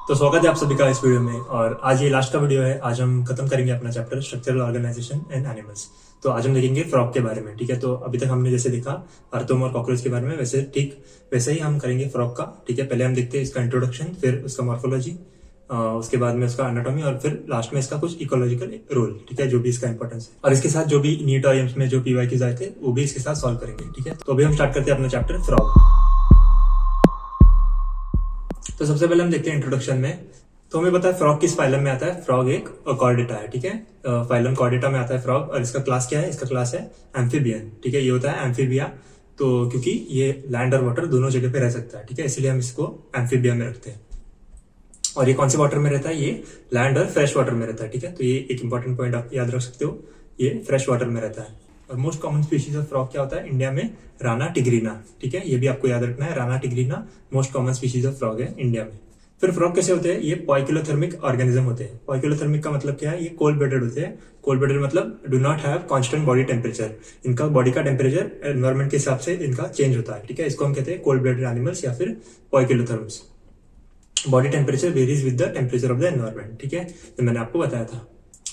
तो स्वागत है आप सभी का इस वीडियो में। और आज ये लास्ट का वीडियो है। आज हम खत्म करेंगे अपना chapter structural organisation and animals. तो आज हम देखेंगे फ्रॉग के बारे में। ठीक है, तो अभी तक हमने जैसे देखा अर्तोम और कॉकरोच के बारे में, वैसे ही हम करेंगे फ्रॉग का। ठीक है, पहले हम देखते हैं इसका इंट्रोडक्शन, फिर उसका मॉर्फोलॉजी, उसके बाद में उसका एनाटॉमी और फिर लास्ट में इसका कुछ इकोलॉजिकल रोल। ठीक है, जो भी इसका इंपॉर्टेंस है, और इसके साथ जो भी नीट और एम्स में जो पीवाईक्यूज आए थे वो भी इसके साथ सॉल्व करेंगे। ठीक है, तो अभी हम स्टार्ट करते हैं अपना चैप्टर फ्रॉग। तो सबसे पहले हम देखते हैं इंट्रोडक्शन में। तो हमें पता है फ्रॉग किस फाइलम में आता है। फ्रॉग एक कॉर्डेटा है। ठीक है, फाइलम कॉर्डेटा में आता है फ्रॉग। और इसका क्लास क्या है? इसका क्लास है एम्फीबियन। ठीक है, ये होता है एम्फीबिया। तो क्योंकि ये लैंड और वाटर दोनों जगह पे रह सकता है, ठीक है, इसलिए हम इसको एम्फीबिया में रखते हैं। और ये कौन से वाटर में रहता है? ये लैंड और फ्रेश वाटर में रहता है। ठीक है, तो ये एक इंपॉर्टेंट पॉइंट आप याद रख सकते हो, ये फ्रेश वाटर में रहता है। और most common species of frog क्या होता है इंडिया में? राना टिग्रीना। ठीक है, ये भी आपको याद रखना है, Rana tigrina most common species of frog है इंडिया में। फिर फ्रॉग कैसे होते हैं? ये पॉइकिलोथर्मिक ऑर्गेनिज्म होते हैं। पॉइकिलोथर्मिक का मतलब क्या है? ये कोल्ड ब्लडेड होते हैं। कोल्ड ब्लडेड मतलब do not have constant body temperature. इनका बॉडी का टेम्परेचर एनवायरमेंट के हिसाब से इनका चेंज होता है। ठीक है, इसको हम कहते हैं कोल्ड ब्लडेड एनिमल्स या फिर पॉइकिलोथर्म्स। Body temperature varies with the temperature of the environment. ठीक है, तो मैंने आपको बताया था।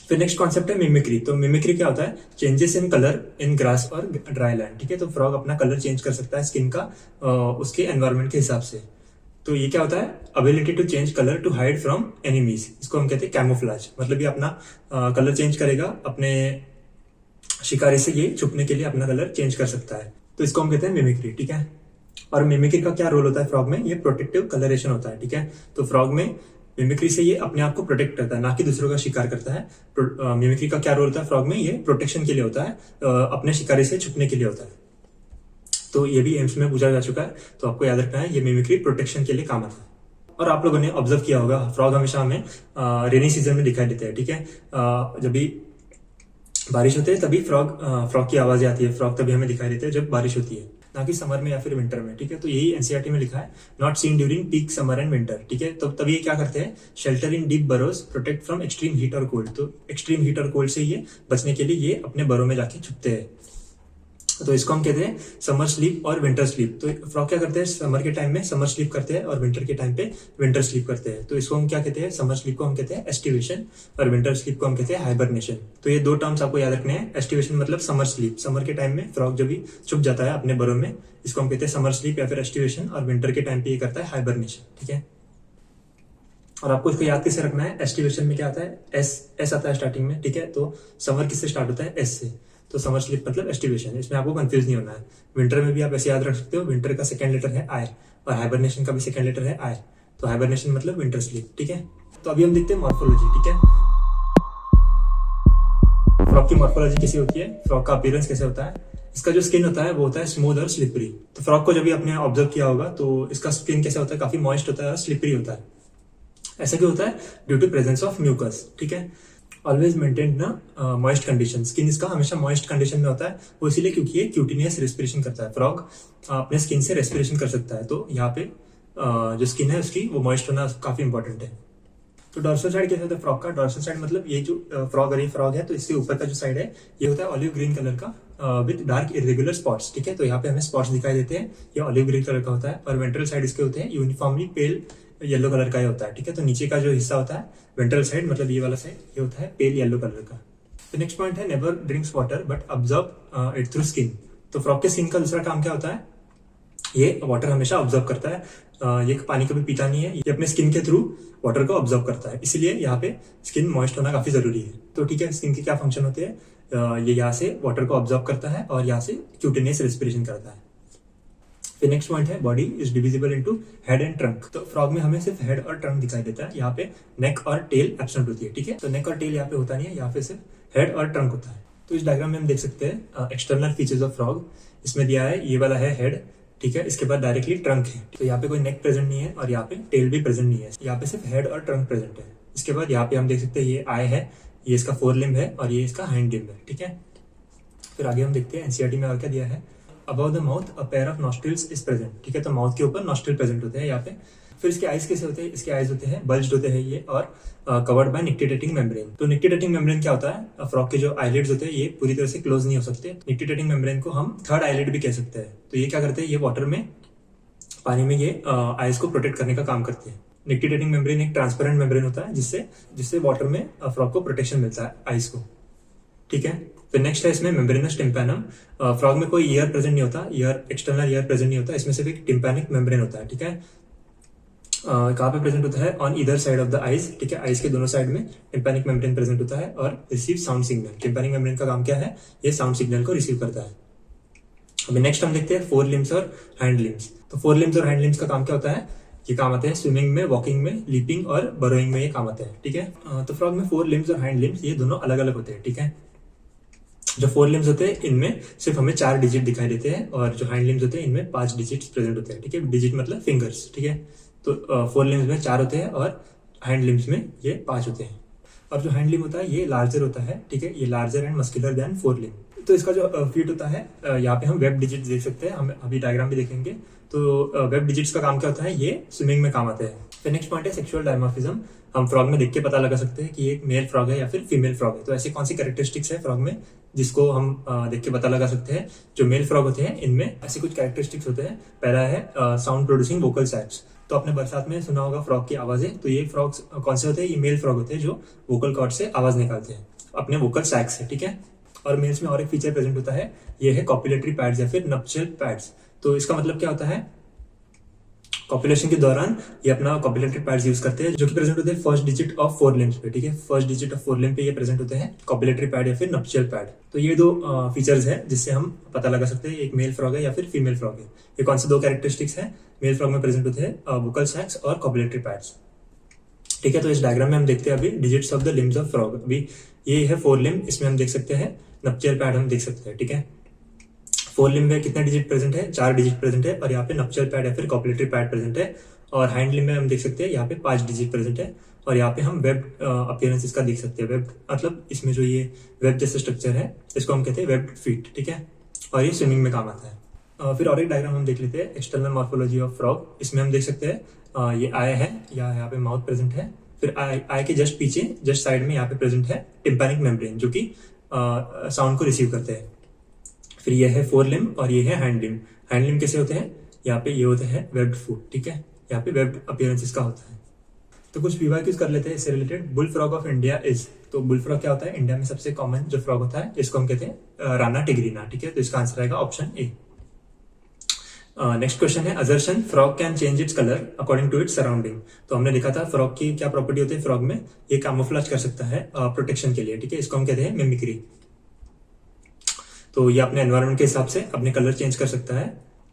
फिर नेक्स्ट कॉन्सेप्ट है मिमिक्री। तो मिमिक्री क्या होता है? Changes in colour in grass और ड्राई लैंड। ठीक है, तो फ्रॉग अपना कलर चेंज कर सकता है स्किन का उसके एनवायरमेंट के हिसाब से। तो ये क्या होता है? Ability to change colour to hide from enemies. इसको हम कहते हैं कैमोफ्लाज। मतलब ये अपना कलर चेंज करेगा अपने शिकारी से, ये छुपने के लिए अपना कलर चेंज कर सकता है। तो इसको हम कहते हैं मिमिक्री। ठीक है, और मिमिक्री का क्या रोल होता है फ्रॉग में? ये प्रोटेक्टिव कलरेशन होता है। ठीक है, तो फ्रॉग में मिमिक्री से ये अपने आप को प्रोटेक्ट करता है, ना कि दूसरों का शिकार करता है। मिमिक्री का क्या रोल होता है फ्रॉग में? ये प्रोटेक्शन के लिए होता है, अपने शिकारी से छुपने के लिए होता है। तो ये भी एम्स में पूछा जा चुका है, तो आपको याद रखना है ये मिमिक्री प्रोटेक्शन के लिए काम आता है। और आप लोगों ने ऑब्जर्व किया होगा फ्रॉग हमेशा हमें रेनी सीजन में दिखाई देते हैं। ठीक है, जब भी बारिश होती है तभी फ्रॉग की आवाजें आती है। फ्रॉग तभी हमें दिखाई देते हैं जब बारिश होती है, ना कि समर में या फिर विंटर में। ठीक है, तो यही एनसीईआरटी में लिखा है, not seen during peak summer and winter. ठीक है, तो तब ये क्या करते हैं? Shelter in deep burrows, protect from extreme heat और कोल्ड। तो एक्सट्रीम हीट और कोल्ड से ये बचने के लिए ये अपने बरों में जाके छुपते हैं। तो इसको हम कहते हैं समर स्लीप और विंटर स्लीप। तो फ्रॉग क्या करते हैं? समर के टाइम में समर स्लीप करते हैं और विंटर के टाइम पे विंटर स्लीप करते हैं। तो इसको हम क्या कहते हैं? समर स्लीप को हम कहते हैं एस्टिवेशन और विंटर स्लीप को हम कहते हैं हाइबरनेशन। तो ये दो टर्म्स आपको याद रखने हैं। एस्टिवेशन मतलब समर स्लीप, समर के टाइम में फ्रॉग जब भी छुप जाता है अपने बरों में, इसको हम कहते हैं समर स्लीप या फिर एस्टिवेशन। और विंटर के टाइम पे ये करता है हाइबरनेशन। ठीक है, और आपको इसको याद कैसे रखना है? एस्टिवेशन में क्या आता है? एस आता है स्टार्टिंग में। ठीक है, तो समर किससे स्टार्ट होता है? एस से। तो समर स्लीप मतलब एस्टिवेशन। इसमें आपको कंफ्यूज नहीं होना है। विंटर में भी आप ऐसे याद रख सकते हो, विंटर का सेकंड लेटर है आई और हाइबरनेशन का भी सेकंड लेटर है आई। तो हाइबरनेशन मतलब विंटर स्लीप। ठीक है, तो अभी हम देखते हैं मॉर्फोलॉजी। ठीक है, फ्रॉग की मॉर्फोलॉजी कैसी होती है? फ्रॉग का अपीयरेंस कैसे होता है? इसका जो स्किन होता है वो होता है स्मूथ और स्लिपरी। तो फ्रॉग को जब भी आपने ऑब्जर्व किया होगा तो इसका स्किन कैसा होता है? काफी मॉइस्ट होता है और स्लिपरी होता है। ऐसा क्यों होता है? Due to presence of mucus. ठीक है, ऑलवेज मेंटेन ना मॉइस्ट कंडीशन। स्किन इसका हमेशा मॉइस्ट कंडीशन में होता है, वो इसीलिए क्योंकि ये क्यूटिनियस रेस्पिरेशन करता है। फ्रॉग अपने स्किन से रेस्पिरेशन कर सकता है, तो यहाँ पे जो स्किन है उसकी वो मॉइस्ट होना काफी इंपॉर्टेंट है। तो डॉर्सल साइड कैसे होता है फ्रॉग का? डॉर्सल साइड मतलब ये जो फ्रॉग, अरे फ्रॉग है तो इसके ऊपर का जो साइड है ये होता है ऑलिव ग्रीन कलर का विद डार्क इरेगुलर स्पॉट्स। ठीक है, तो यहाँ पे हमें स्पॉट्स दिखाई देते हैं, ये ऑलिव ग्रीन कलर का होता है। और वेंट्रल साइड इसके होते हैं यूनिफॉर्मली पेल येलो कलर का ही होता है। ठीक है, तो नीचे का जो हिस्सा होता है वेंट्रल साइड मतलब ये वाला साइड, ये होता है पेल येलो कलर का। तो नेक्स्ट पॉइंट है never drinks water but observe it through skin. तो फ्रॉग के स्किन का दूसरा काम क्या होता है? ये वाटर हमेशा ऑब्जर्व करता है। ये पानी कभी पीता नहीं है, ये अपने स्किन के थ्रू वाटर को ऑब्जर्व करता है, इसलिए यहाँ पे स्किन मॉइस्ट होना काफी जरूरी है। तो ठीक है, स्किन के क्या फंक्शन होते हैं? ये यहाँ से वाटर को ऑब्जर्व करता है और यहाँ से क्यूटिनियस रेस्पिरेशन करता है। फिर नेक्स्ट पॉइंट है body is divisible into head and trunk. तो फ्रॉग में हमें सिर्फ हेड और ट्रंक दिखाई देता है, यहाँ पे नेक और टेल एब्सेंट होती है। ठीक है, तो नेक और टेल यहाँ पे होता नहीं है, यहाँ पे सिर्फ हेड और ट्रंक होता है। तो इस डायग्राम में हम देख सकते हैं एक्सटर्नल फीचर्स ऑफ फ्रॉग। इसमें दिया है ये वाला है हेड। ठीक है, इसके बाद डायरेक्टली ट्रंक है। तो यहाँ पे कोई नेक प्रेजेंट नहीं है और यहाँ पे टेल भी प्रेजेंट नहीं है, यहाँ पे सिर्फ हेड और ट्रंक प्रेजेंट है। इसके बाद यहाँ पे हम देख सकते हैं ये आई है, ये इसका फोर लिम्ब है और ये इसका हैंड लिम्ब है। ठीक है, फिर आगे हम देखते हैं एनसीईआरटी में और क्या दिया है। Above the mouth a pair of nostrils is present. ठीक है, तो माउथ के ऊपर नॉस्ट्रिल प्रेजेंट होते हैं यहाँ पे। फिर इसके आइज कैसे होते हैं? इसके आइज होते हैं बल्ज्ड होते हैं ये, और कवर्ड बाय निक्टिडेटिंग मेम्ब्रेन। तो निक्टिडेटिंग मेम्ब्रेन क्या होता है? फ्रॉग के जो आईलिड्स होते हैं ये पूरी तरह से क्लोज नहीं हो सकते। निक्टिडेटिंग मेम्ब्रेन को हम थर्ड आईलिड भी कह सकते हैं। तो ये क्या करते हैं? ये वाटर में, पानी में ये आइज को प्रोटेक्ट करने का काम करते हैं। निक्टिटेटिंग मेम्ब्रेन एक ट्रांसपेरेंट मेम्ब्रेन होता है जिससे जिससे वाटर में फ्रॉग को प्रोटेक्शन मिलता है, आइस को, ठीक है। फिर नेक्स्ट है इसमें मेम्ब्रेनस टिम्पैनम। फ्रॉग में कोई ईयर प्रेजेंट नहीं होता, ईयर एक्सटर्नल ईयर प्रेजेंट नहीं होता, इसमें सिर्फ एक टिम्पैनिक मेम्ब्रेन होता है, ठीक है। कहाँ पे प्रेजेंट होता है? On either side of the eyes, ठीक है, आइज के दोनों साइड में टिम्पैनिक मेम्ब्रेन प्रेजेंट होता है और receive sound signal. Tympanic membrane का काम क्या है? ये साउंड सिग्नल को रिसीव करता है। अभी नेक्स्ट हम देखते हैं फोर लिम्स और हैंड लिम्स। तो फोर लिम्स और हैंड लिम्स का काम क्या होता है? ये काम आते हैं स्विमिंग में, वॉकिंग में, लीपिंग और बरोइंग में, ये काम आते हैं, ठीक है। तो फ्रॉग में फोर लिम्स और हैंड लिम्स ये दोनों अलग अलग होते हैं, ठीक है। जो फोर लिम्स होते हैं इनमें सिर्फ हमें 4 डिजिट दिखाई देते हैं और जो हैंड लिम्स होते हैं इनमें 5 डिजिट प्रेजेंट होते हैं, ठीक है। डिजिट मतलब फिंगर्स, ठीक है। तो फोर लिम्स में 4 होते हैं और हैंड लिम्स में ये 5 होते हैं। और जो हैंड लिम होता है ये लार्जर होता है, ठीक है, ये larger and muscular than forelimb. तो इसका जो फीट होता है, यहाँ पे हम वेब डिजिट्स देख सकते हैं, हम अभी डायग्राम भी देखेंगे। तो वेब डिजिट्स का काम क्या होता है? ये स्विमिंग में काम आते हैं। फिर नेक्स्ट पॉइंट है सेक्सुअल डायमॉर्फिज्म। हम फ्रॉग में देख के पता लगा सकते हैं कि ये एक मेल फ्रॉग है या फिर फीमेल फ्रॉग है। तो ऐसी कौन सी कैरेक्टरिस्टिक्स है फ्रॉग में जिसको हम देख के पता लगा सकते हैं? जो मेल फ्रॉग होते हैं इनमें ऐसे कुछ कैरेक्टरिस्टिक्स होते हैं। पहला है साउंड प्रोड्यूसिंग वोकल सैक्स। तो आपने बरसात में सुना होगा फ्रॉग की आवाजें, तो ये फ्रॉग्स कौन से होते हैं? ये मेल फ्रॉग होते हैं जो वोकल कॉर्ड से आवाज निकालते हैं अपने वोकल सैक्स से, ठीक है। और मेल्स में और एक फीचर प्रेजेंट होता है, ये है कॉपुलेटरी पैड्स या फिर नप्शियल पैड्स। तो इसका मतलब क्या होता है? कॉपुलेशन के दौरान ये अपना कॉपुलेटरी पैड्स यूज करते हैं जो कि प्रेजेंट होते हैं first digit of four limbs पे, ठीक है। First digit of four limbs पे ये प्रेजेंट होते हैं कॉपुलेटरी पैड या फिर नप्शियल पैड। तो ये दो फीचर्स है जिससे हम पता लगा सकते हैं एक मेल फ्रॉग है या फिर फीमेल फ्रॉग है। ये कौन से दो कैरेक्टरिस्टिक्स है? मेल फ्रॉग में प्रेजेंट होते हैं वोकल सैक्स और कॉपुलेटरी पैड्स, ठीक है। तो इस डायग्राम में हम देखते हैं अभी digits of the limbs of frog. अभी ये है फोर लिम, इसमें हम देख सकते हैं नप्शियल पैड हम देख सकते हैं, ठीक है। फोर लिम में कितने डिजिट प्रेजेंट है? 4 डिजिट प्रेजेंट है और यहाँ पे नप्शियल पैड या फिर कॉपुलेटरी पैड प्रेजेंट है। और हैंड लिम में हम देख सकते हैं यहाँ पे 5 डिजिट प्रेजेंट है और यहाँ पे हम वेब अपीयरेंस इसका देख सकते हैं। वेब मतलब इसमें जो ये वेब जैसे स्ट्रक्चर है इसको हम कहते हैं वेब फीट, ठीक है। और ये स्विमिंग में काम आता है। फिर और एक डायग्राम हम देख लेते हैं एक्सटर्नल मॉर्फोलॉजी ऑफ फ्रॉग। इसमें हम देख सकते हैं ये आई है, यहाँ पे माउथ प्रेजेंट है। फिर आई के जस्ट पीछे जस्ट साइड में यहाँ पे प्रेजेंट है टिम्पैनिक मेम्ब्रेन जो कि साउंड को रिसीव करते हैं। फिर ये है फोर लिम और ये है हैंड लिम। हैंड लिम कैसे होते हैं? यहाँ पे ये होते हैं वेब्ड फुट, ठीक है। यहाँ पे वेब्ड अपीयरेंस इसका होता है। तो कुछ पीवाईक्यूज कर लेते हैं इससे related. Bull frog of India is, तो बुल फ्रॉग क्या होता है? इंडिया में सबसे कॉमन जो फ्रॉग होता है इसको हम कहते हैं राना टिग्रीना, ठीक है। तो इसका आंसर आएगा ऑप्शन ए। नेक्स्ट क्वेश्चन है assertion frog can change its colour according to its surrounding. तो हमने देखा था फ्रॉग की क्या प्रॉपर्टी होती है फ्रॉग में, ये कैमोफ्लेज कर सकता है प्रोटेक्शन के लिए, ठीक है। इसको हम कहते हैं मिमिक्री। तो ये अपने एनवायरमेंट के हिसाब से अपने कलर चेंज कर सकता है।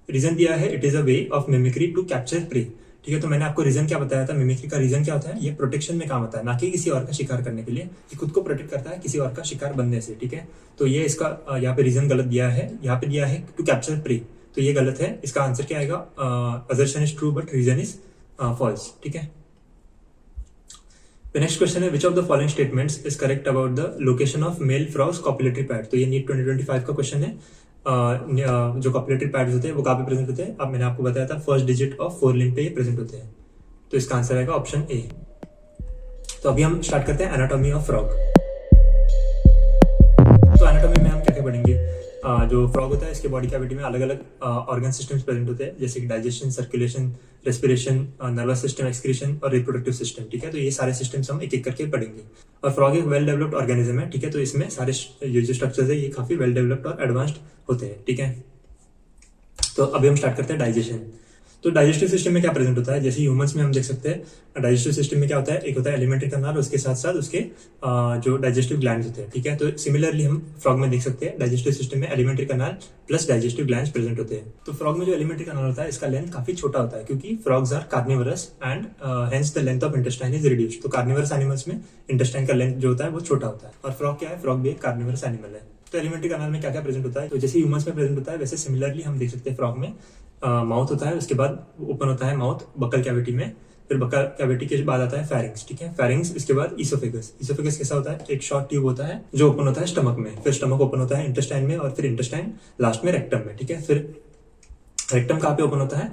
रीजन दिया है it is a way of mimicry to capture prey, ठीक है। तो मैंने आपको रीजन क्या बताया था? मिमिक्री का रीजन क्या होता है? ये प्रोटेक्शन में काम आता है, ना कि किसी और का शिकार करने के लिए। ये खुद को प्रोटेक्ट करता है किसी और का शिकार बनने से, ठीक है। तो ये इसका यहाँ पे रीजन गलत दिया है, यहाँ पे दिया है टू कैप्चर प्रे, तो ये गलत है। इसका आंसर क्या आएगा? Assertion is true but reason is false, ठीक है। नेक्स्ट क्वेश्चन है which of the following statements is correct about the location of male frogs copulatory pad. तो ये नीट 2025 का क्वेश्चन है। जो कॉपुलेटरी पैड्स होते हैं वो कहाँ पे प्रेजेंट होते हैं? अब मैंने आपको बताया था फर्स्ट डिजिट ऑफ फोर लिम पे ये प्रेजेंट होते हैं। तो इसका आंसर आएगा ऑप्शन ए। तो अभी हम स्टार्ट करते हैं एनाटॉमी ऑफ फ्रॉग। तो एनाटॉमी में हम क्या क्या पढ़ेंगे? जो फ्रॉग होता है इसके बॉडी कैविटी में अलग अलग ऑर्गन सिस्टम्स प्रेजेंट होते हैं, जैसे कि digestion, circulation, respiration, nervous system, excretion और रिप्रोडक्टिव सिस्टम, ठीक है। तो ये सारे सिस्टम्स हम एक एक करके पढ़ेंगे। और फ्रॉग एक वेल डेवलप्ड ऑर्गेनिज्म है, ठीक है। तो इसमें सारे जो स्ट्रक्चर्स है ये काफी वेल डेवलप्ड और एडवांस्ड होते हैं, ठीक है। तो अभी हम स्टार्ट करते हैं डाइजेशन। तो डाइजेस्टिव सिस्टम में क्या प्रेजेंट होता है? जैसे ह्यूमंस में हम देख सकते हैं डाइजेस्टिव सिस्टम में क्या होता है? एक होता है एलिमेंट्री कैनाल और उसके साथ साथ उसके जो डाइजेस्टिव ग्लैंड्स होते हैं, ठीक है। तो सिमिलरली हम फ्रॉग में देख सकते हैं डाइजेस्टिव सिस्टम में alimentary canal plus digestive glands present होते हैं। तो फ्रॉग में जो एलिमेंट्री कैनाल होता है इसका लेंथ काफी छोटा होता है क्योंकि frogs are carnivorous and hence the length of intestine is reduced. तो कार्निवरस एनिमल्स में इंटेस्टाइन का लेंथ जो होता है वो छोटा होता है। और फ्रॉग क्या है? फ्रॉग भी एक कार्निवरस एनिमल है। तो एलिमेंट्री कैनाल में क्या क्या प्रेजेंट होता है? तो जैसे ह्यूमंस में प्रेजेंट होता है वैसे सिमिलरली हम देख सकते हैं फ्रॉग में माउथ होता है, उसके बाद ओपन होता है माउथ बकल कैविटी में, फिर बकल कैविटी के बाद आता है फेरिंग्स, ठीक है। फेरिंग्स इसके बाद ईसोफेगस। ईसोफेगस कैसा होता है? एक शॉर्ट ट्यूब होता है जो ओपन होता है स्टमक में, फिर स्टमक ओपन होता है इंटेस्टाइन में और फिर इंटेस्टाइन लास्ट में रेक्टम में, ठीक है। फिर रेक्टम कहाँ पे ओपन होता है?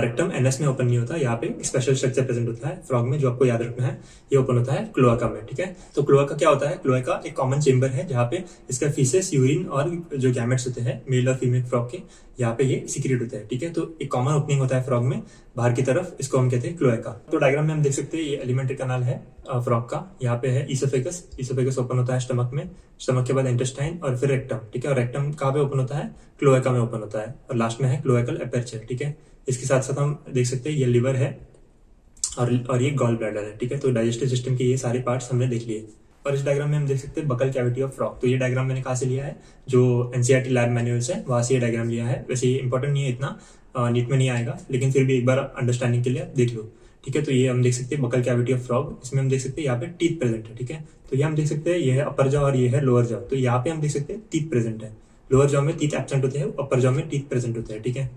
रेक्टम एनएस में ओपन नहीं होता, यहाँ पे स्पेशल स्ट्रक्चर प्रेजेंट होता है फ्रॉग में जो आपको याद रखना है। ये ओपन होता है क्लोआका में, ठीक है। तो क्लोआका क्या होता है? क्लोआका एक कॉमन चेंबर है जहाँ पे इसका फीसेस, यूरिन और जो गैमेट्स होते हैं मेल और फीमेल फ्रॉग के यहाँ पे ये सिक्रेट होता है, ठीक है। तो एक कॉमन ओपनिंग होता है फ्रॉग में बाहर की तरफ, इसको हम कहते हैं क्लोएका। तो डायग्राम में हम देख सकते हैं ये एलिमेंट्री कनाल है फ्रॉग का। यहाँ पे है ईसोफेगस, ईसोफेगस ओपन होता है स्टमक में, स्टमक के बाद इंटेस्टाइन और फिर रेक्टम, ठीक है। और रेक्टम कहाँ पे ओपन होता है? क्लोएका में ओपन होता है। और लास्ट में है क्लोएकल एपर्चर, ठीक है। इसके साथ साथ हम देख सकते हैं ये लिवर है और ये गॉल ब्लैडर है, ठीक है। तो डाइजेस्टिव सिस्टम के ये सारे पार्ट्स हमने देख लिए। और इस डायग्राम में हम देख सकते हैं बकल कैविटी ऑफ फ्रॉग। तो ये डायग्राम मैंने कहाँ से लिया है? जो एनसीईआरटी लैब मैनुअल्स है वहां से ये डायग्राम लिया है। वैसे ये इंपॉर्टेंट नहीं है, इतना नीट में नहीं आएगा, लेकिन फिर भी एक बार अंडरस्टैंडिंग के लिए देख लो, ठीक है। तो ये हम देख सकते हैं बकल कैविटी ऑफ फ्रॉग। इसमें हम देख सकते हैं यहाँ पे टीथ प्रेजेंट है, ठीक है। तो ये हम देख सकते हैं ये है अपर जॉ और ये है लोअर जॉ। तो यहाँ पे हम देख सकते हैं टीथ प्रेजेंट है, लोअर जॉ में टीथ एब्सेंट होते हैं, अपर जॉ में टीथ प्रेजेंट होते हैं, ठीक है।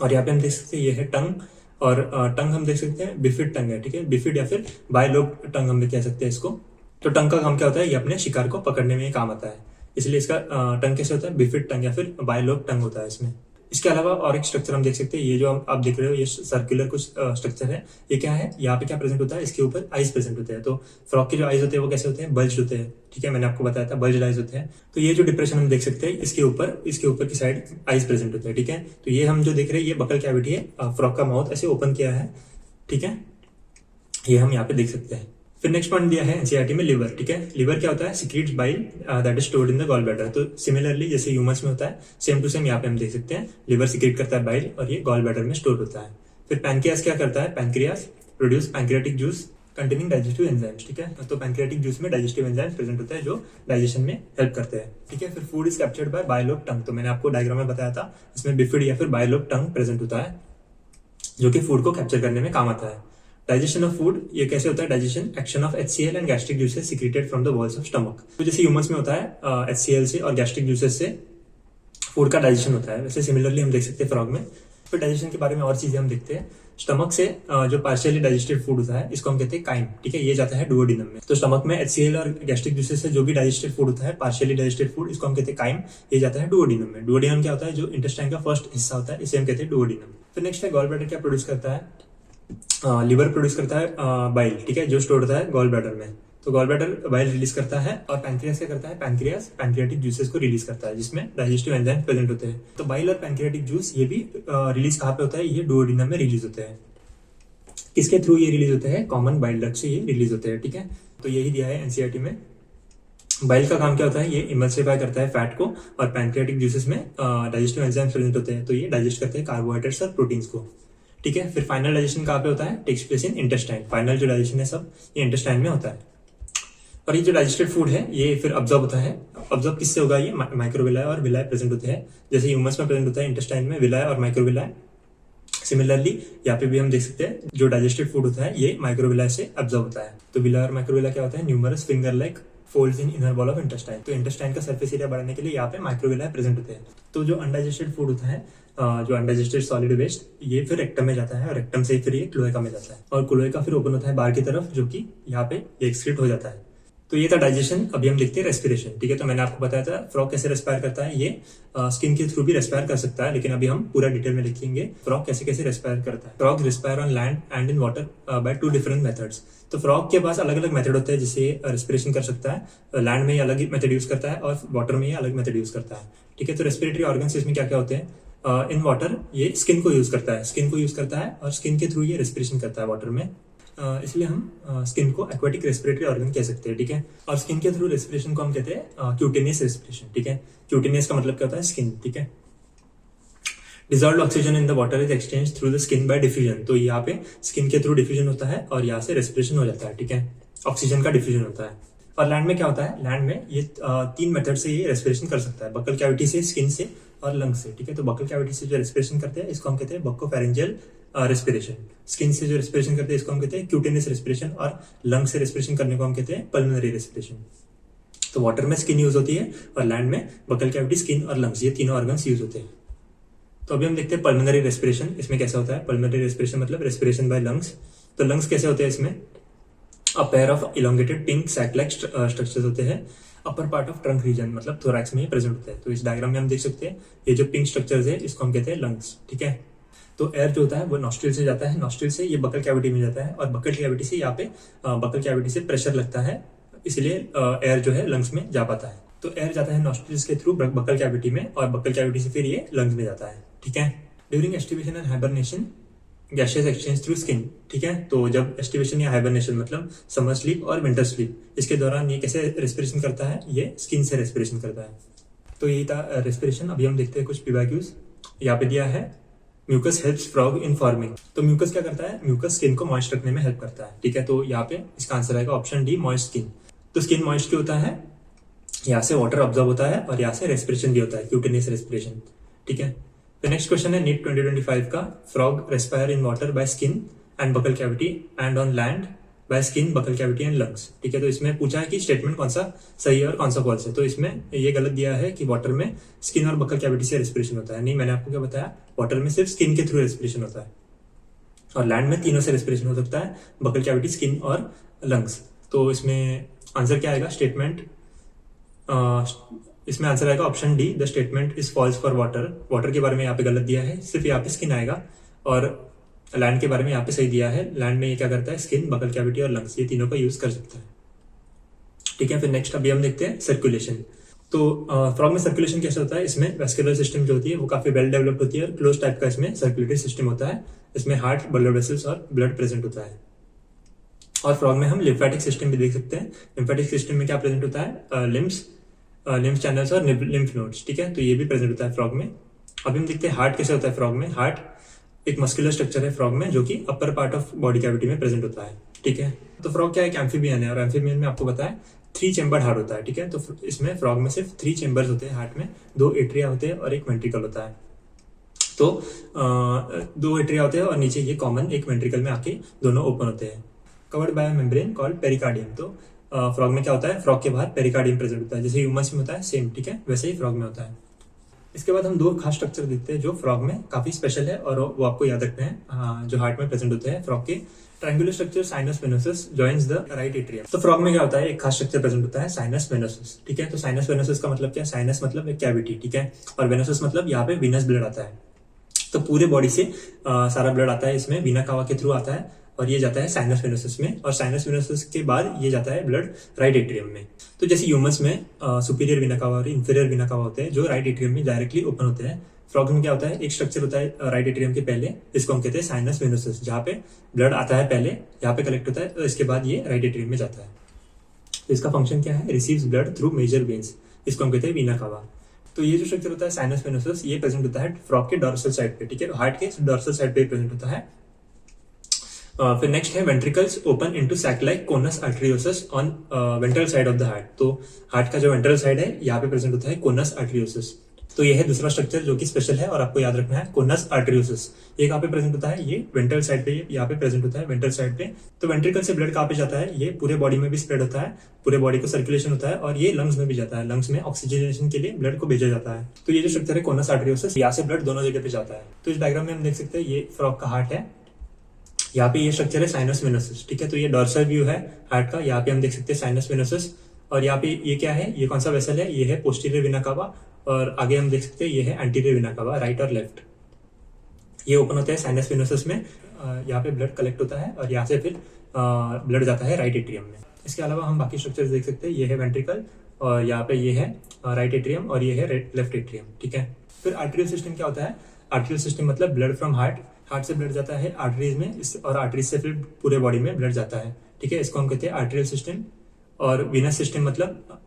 और यहाँ पे हम देख सकते हैं ये है टंग, और टंग हम देख सकते हैं बिफिड टंग है, ठीक है। बिफिड या फिर बायलोब टंग हम भी कह सकते हैं इसको। तो टंग का काम क्या होता है? ये अपने शिकार को पकड़ने में काम आता है, इसलिए इसका टंग कैसे होता है? बिफिड टंग या फिर बायलोब टंग होता है इसमें। इसके अलावा और एक स्ट्रक्चर हम देख सकते हैं, ये जो आप देख रहे हो ये सर्कुलर कुछ स्ट्रक्चर है। ये क्या है? यहाँ पे क्या प्रेजेंट होता है? इसके ऊपर आइज प्रेजेंट होते हैं। तो फ्रॉग के जो आइज होते हैं वो कैसे होते हैं? बल्ज होते हैं, ठीक है। मैंने आपको बताया था बल्ज आइज होते हैं। तो ये जो डिप्रेशन हम देख सकते हैं इसके ऊपर की साइड आइज प्रेजेंट होते हैं, ठीक है। तो ये हम जो देख रहे हैं ये बकल कैविटी है, फ्रॉग का माउथ ऐसे ओपन किया है, ठीक है। ये हम यहाँ पे देख सकते हैं। फिर नेक्स्ट पॉइंट दिया है एनसीईआरटी में लिवर, ठीक है। लिवर क्या होता है? Secretes bile that is stored in the gall bladder. तो सिमिलरली जैसे ह्यूमंस में होता है सेम टू सेम यहाँ पे हम देख सकते हैं लिवर सीक्रेट करता है बाइल और ये गॉल ब्लैडर में स्टोर होता है। फिर पैनक्रियास क्या करता है? Pancreas produce pancreatic juice containing digestive enzymes, ठीक है। तो पैनक्रियाटिक जूस में डाइजेस्टिव एंजाइम्स प्रेजेंट होता है जो डाइजेशन में हेल्प करते हैं, ठीक है। फिर food is captured by bilobed tongue. तो मैंने आपको डायग्राम में बताया था, इसमें बिफिड या फिर बायलोब टंग प्रेजेंट होता है जो कि फूड को कैप्चर करने में काम आता है। डाइजेशन ऑफ फूड, ये कैसे होता है? Digestion action of HCl and gastric juices secreted from the walls of stomach. तो जैसे ह्यूमंस में होता है HCl से और गैस्ट्रिक जूसेस से फूड का डाइजेशन होता है, वैसे सिमिलरली हम देख सकते हैं फ्रॉग में। फिर डाइजेशन के बारे में और चीजें हम देखते हैं। स्टमक से जो पार्शियली डाइजेस्टेड फूड होता है इसको हम कहते हैं काइम, ठीक है। ये जाता है डुओडिनम में। तो स्टमक में HCl और गैस्ट्रिक जूसेस से जो भी डाइजेस्टेड फूड होता है, पार्शियली डाइजेस्टेड फूड, इसको हम कहते हैं काइम। ये जाता है डुओडिनम में। डुओडिनम क्या होता है? जो इंटेस्टाइन का फर्स्ट हिस्सा होता है, इसे हम कहते हैं डुओडिनम। फिर नेक्स्ट है गॉल ब्लैडर क्या प्रोड्यूस करता है? लिवर प्रोड्यूस करता है बाइल, ठीक है, जो स्टोर होता है गॉल ब्लैडर में। तो गॉल ब्लैडर बाइल रिलीज करता है और पैनक्रियास क्या करता है? पैनक्रियास पैनक्रियाटिक जूसेस को रिलीज करता है जिसमें डाइजेस्टिव एंजाइम प्रेजेंट होते हैं। तो बाइल और पैनक्रियाटिक जूस ये भी रिलीज कहाँ पे होता है? ये डुओडिनम में रिलीज होते हैं। किसके थ्रू ये रिलीज होते हैं? कॉमन बाइल डक्ट से ये रिलीज होते हैं, ठीक है। तो यही दिया है एनसीईआरटी में। बाइल का काम क्या होता है? ये इमल्सिफाई करता है फैट को, और पैनक्रियाटिक जूसेस में डाइजेस्टिव एंजाइम्स प्रेजेंट होते हैं, तो ये डाइजेस्ट करते हैं कार्बोहाइड्रेट्स और प्रोटीन्स को, ठीक है। फिर फाइनल डाइजेशन कहाँ पे होता है? Takes place in intestine. Final जो डाइजेशन है सब ये इंटेस्टाइन में होता है। और ये जो डाइजेस्टेड फूड है ये फिर ऑब्जॉर्ब होता है। ऑब्जॉर्ब किससे होगा? ये माइक्रोविलाई और विलाई प्रेजेंट होते हैं। जैसे ह्यूमंस में प्रेजेंट होता है इंटेस्टाइन में विलाई और माइक्रोविलाई, सिमिलरली यहाँ पे भी हम देख सकते हैं जो डाइजेस्टेड फूड होता है ये माइक्रोविलाई से ऑब्जॉर्ब होता है। तो विलाई और माइक्रोविलाई क्या होता है? Numerous finger like folds in inner wall of intestine. तो इंटेस्टाइन का सरफेस एरिया बढ़ाने के लिए यहाँ पे माइक्रोविलाई प्रेजेंट होते हैं। तो जो अनडाइजेस्टेड फूड होता है, जो अनडाइजेस्टेड सॉलिड वेस्ट, ये फिर रेक्टम में जाता है और रेक्टम से फिर ये क्लोएका में जाता है, और क्लोएका फिर ओपन होता है बाहर की तरफ, जो कि यहाँ पे एक्सक्रीट हो जाता है। तो ये था डाइजेशन। अभी हम देखते हैं रेस्पिरेशन, ठीक है। तो मैंने आपको बताया था फ्रॉग कैसे रेस्पायर करता है, ये स्किन के थ्रू भी रेस्पायर कर सकता है, लेकिन अभी हम पूरा डिटेल में लिखेंगे फ्रॉग कैसे कैसे रेस्पायर करता है। Frog respire on land and in water bye 2 different methods. तो फ्रॉग के पास अलग अलग मेथड होते हैं जिससे रेस्पिरेशन कर सकता है। लैंड में ये अलग मेथड यूज करता है और वाटर में ये अलग मेथड यूज करता है, ठीक है। तो रेस्पिरेटरी ऑर्गन्स इसमें क्या क्या होते हैं? इन वाटर ये स्किन को यूज करता है, और स्किन के थ्रू ये रेस्पिरेशन करता है वाटर में। इसलिए हम स्किन को एक्वाटिक रेस्पिरेटरी ऑर्गन कह सकते हैं, ठीक है। और स्किन के थ्रू रेस्पिरेशन को हम कहते हैं क्यूटेनियस रेस्पिरेशन, ठीक है। क्यूटेनियस का मतलब क्या होता है? स्किन, ठीक है। Dissolved oxygen in the water is exchange through the skin bye diffusion. तो यहाँ पे स्किन के थ्रू डिफ्यूजन होता है और यहाँ से रेस्पिरेशन हो जाता है, ठीक है। ऑक्सीजन का डिफ्यूजन होता है। और लैंड में क्या होता है? लैंड में ये 3 मेथड से ये रेस्पिरेशन कर सकता है, बकल कैविटी से, स्किन से और लंग से, ठीक है। तो बकल कैविटी से जो रेस्पिरेशन करते हैं इसको हम कहते हैं बक्कोफेरेंजियल रेस्पिरेशन। स्किन से जो रेस्पिरेशन करते हैं इसको हम कहते हैं क्यूटेनियस रेस्पिरेशन, और लंग से रेस्पिरेशन करने को हम कहते हैं पल्मोनरी रेस्पिरेशन। तो वाटर में स्किन यूज होती है और लैंड में बकल कैविटी, स्किन और लंग्स, ये तीनों ऑर्गन्स यूज होते हैं। तो अभी हम देखते हैं पल्मोनरी रेस्पिरेशन। इसमें कैसा होता है? पल्मोनरी रेस्पिरेशन मतलब रेस्पिरेशन बाय लंग्स। तो लंग्स कैसे होते हैं? इसमें a pair of elongated pink sac like structures होते हैं। Upper part of trunk region मतलब थोरैक्स में प्रेजेंट होता है। तो इस डायग्राम में हम देख सकते हैं ये जो पिंक स्ट्रक्चर्स है इसको हम कहते हैं लंग्स, ठीक है। तो एयर जो होता है वो नॉस्ट्रिल से जाता है, नॉस्ट्रिल से ये बकल कैविटी में जाता है, और बकल कैविटी से यहाँ पे बकल कैविटी से प्रेशर लगता है, इसलिए एयर जो है लंग्स में जा पाता है। तो एयर जाता है नॉस्ट्रिल्स के थ्रू बकल कैविटी में और बकल कैविटी से फिर ये लंग्स में जाता है, ठीक है। During aestivation and hibernation gases exchange through skin, ठीक है। तो जब एस्टिवेशन या हाइबरनेशन मतलब समर स्लीप और विंटर स्लीप, इसके दौरान ये कैसे रेस्पिरेशन करता है, ये स्किन से रेस्पिरेशन करता है। तो यही था रेस्पिरेशन। अभी हम देखते हैं कुछ पीवाईक्यूज। यहाँ पे दिया है mucus helps frog in forming. तो म्यूकस क्या करता है, म्यूकस स्किन को मॉइस्ट रखने में हेल्प करता है, ठीक है। तो यहाँ पे इसका आंसर आएगा ऑप्शन डी, मॉइस्ट स्किन। तो स्किन मॉइस्ट क्यों होता है, यहाँ से वाटर ऑब्जॉर्ब होता है और यहाँ से रेस्पिरेशन भी होता है, क्यूटेनियस रेस्पिरेशन, ठीक है। तो नेक्स्ट क्वेश्चन है नीट 2025 का, frog respire in water by skin and buccal cavity and on land by skin, buccal cavity and lungs, ठीक है। तो इसमें पूछा है कि स्टेटमेंट कौन सा सही है और कौन सा फॉल्स है। तो इसमें ये गलत दिया है कि वाटर में स्किन और बकल कैविटी से रेस्पिरेशन होता है। नहीं, मैंने आपको क्या बताया, वाटर में सिर्फ स्किन के थ्रू रेस्पिरेशन होता है और लैंड में तीनों से रेस्पिरेशन हो सकता है, बकल कैविटी, स्किन और लंग्स। तो इसमें आंसर क्या आएगा, स्टेटमेंट, इसमें आंसर आएगा option D, the statement is false for water. Water के बारे में यहाँ पे गलत दिया है, सिर्फ यहाँ पे स्किन आएगा। और लैंड के बारे में यहाँ पे सही दिया है, लैंड में ये क्या करता है, स्किन, बकल कैविटी और लंग्स, ये तीनों का यूज कर सकता है, ठीक है। फिर नेक्स्ट अभी हम देखते हैं सर्कुलेशन। तो फ्रॉग में सर्कुलेशन कैसे होता है, इसमें वेस्कुलर सिस्टम जो होती है वो काफी वेल डेवलप्ड होती है और क्लोज टाइप का इसमें सर्कुलेटरी सिस्टम होता है। इसमें हार्ट, ब्लड वेसल्स और ब्लड प्रेजेंट होता है। और फ्रॉग में हम लिम्फेटिक सिस्टम भी देख सकते हैं। लिम्फेटिक सिस्टम में क्या प्रेजेंट होता है, लिम्फ चैनल्स और लिम्फ नोड्स, ठीक है। तो ये भी प्रेजेंट होता है फ्रॉग में। अभी हम देखते हैं हार्ट कैसे होता है फ्रॉग में। हार्ट एक मस्कुलर स्ट्रक्चर है फ्रॉग में, जो कि अपर पार्ट ऑफ बॉडी कैविटी में प्रेजेंट होता है, ठीक है। तो फ्रॉग क्या है, एक एम्फीबियन है और एम्फीबियन में आपको पता है 3 चेम्बर्ड हार्ट होता है, ठीक है। तो इसमें फ्रॉग में सिर्फ 3 चेम्बर्स होते हैं हार्ट में, 2 एट्रिया होते हैं और एक वेंट्रिकल होता है। तो 2 एट्रिया होते हैं और नीचे ये कॉमन एक वेंट्रिकल में आके दोनों ओपन होते हैं, covered by membrane called pericardium. तो फ्रॉग में क्या होता है, फ्रॉग के बाहर पेरिकार्डियम प्रेजेंट होता है, जैसे ह्यूमंस में होता है सेम, ठीक है, वैसे ही फ्रॉग में होता है। इसके बाद हम 2 खास स्ट्रक्चर देखते हैं जो फ्रॉग में काफी स्पेशल है और वो आपको याद रखना है, जो हार्ट में प्रेजेंट होते हैं फ्रॉग के। Triangular structure sinus venosus joins the right atrium. तो फ्रॉग में क्या होता है, एक खास स्ट्रक्चर प्रेजेंट होता है साइनस वेनोसस, ठीक है। तो साइनस वेनोसस का मतलब क्या है, साइनस मतलब एक कैविटी, ठीक है, और वेनोसस मतलब यहाँ पे वीनस ब्लड आता है। तो पूरे बॉडी से सारा ब्लड आता है, इसमें वीना कावा के थ्रू आता है और ये जाता है साइनस वेनोसस में, और साइनस वेनोसस के बाद ये जाता है ब्लड राइट एट्रियम में। तो जैसे ह्यूमंस में सुपीरियर वीना कावा और इंफीरियर वीना कावा होते हैं जो राइट एट्रियम में डायरेक्टली ओपन होते हैं, फ्रॉग में क्या होता है, एक स्ट्रक्चर होता है राइट एट्रियम के पहले, इसको हम कहते हैं साइनस वेनोसस, जहाँ पे ब्लड आता है पहले, यहाँ पे कलेक्ट होता है और इसके बाद ये राइट एट्रियम में जाता है। तो इसका फंक्शन क्या है, receives blood through major veins, इसको हम कहते हैं वीना कावा। तो ये जो स्ट्रक्चर होता है साइनस वेनोसस, ये प्रेजेंट होता है फ्रॉग के डॉर्सल साइड पे, ठीक है, हार्ट के डॉर्सल साइड पे प्रेजेंट होता है। फिर नेक्स्ट है ventricles open into sac like conus arteriosus on ventral side of the heart. तो हार्ट का जो वेंट्रल साइड है यहाँ पे प्रेजेंट होता है कोनस आर्टरियोसस। तो ये है दूसरा स्ट्रक्चर जो कि स्पेशल है और आपको याद रखना है, कोनस आर्टरियोसस। ये कहाँ पे प्रेजेंट होता है, ये वेंट्रल साइड पे, यहाँ पे प्रेजेंट होता है वेंट्रल साइड पे। तो वेंट्रिकल से ब्लड कहाँ पे जाता है, ये पूरे बॉडी में भी स्प्रेड होता है, पूरे बॉडी को सर्कुलेशन होता है और ये लंग्स में भी जाता है, लंग्स में ऑक्सीजनेशन के लिए ब्लड को भेजा जाता है। तो ये जो स्ट्रक्चर है कोनस आर्टरियोसस, यहाँ से ब्लड दोनों जगह पे जाता है। तो इस डायग्राम में हम देख सकते हैं ये फ्रॉग का हार्ट है, यहाँ पे ये स्ट्रक्चर है साइनस वेनोसस, ठीक है। तो ये डॉर्सल व्यू है हार्ट का, यहाँ पे हम देख सकते हैं साइनस वेनोसस, और यहाँ पे ये क्या है, ये कौन सा वेसल है, ये है पोस्टीरियर वीना कावा, और आगे हम देख सकते हैं ये है एंटीरियर वीना कावा, राइट और लेफ्ट। ये ओपन होता है साइनस वेनोसस में, यहाँ पे ब्लड कलेक्ट होता है और यहाँ से फिर ब्लड जाता है राइट एट्रियम में। इसके अलावा हम बाकी स्ट्रक्चर देख सकते हैं, ये है वेंट्रिकल और यहाँ पे ये है राइट एट्रियम और ये है लेफ्ट एट्रियम, ठीक है। फिर आर्टरियल सिस्टम क्या होता है, आर्टरियल सिस्टम मतलब ब्लड फ्रॉम हार्ट, हार्ट से ब्लड जाता है आर्टरीज में और आर्टरीज से फिर पूरे बॉडी में ब्लड जाता है, ठीक है। इसको हम कहते हैं आर्टरियल सिस्टम। और वीनस सिस्टम मतलब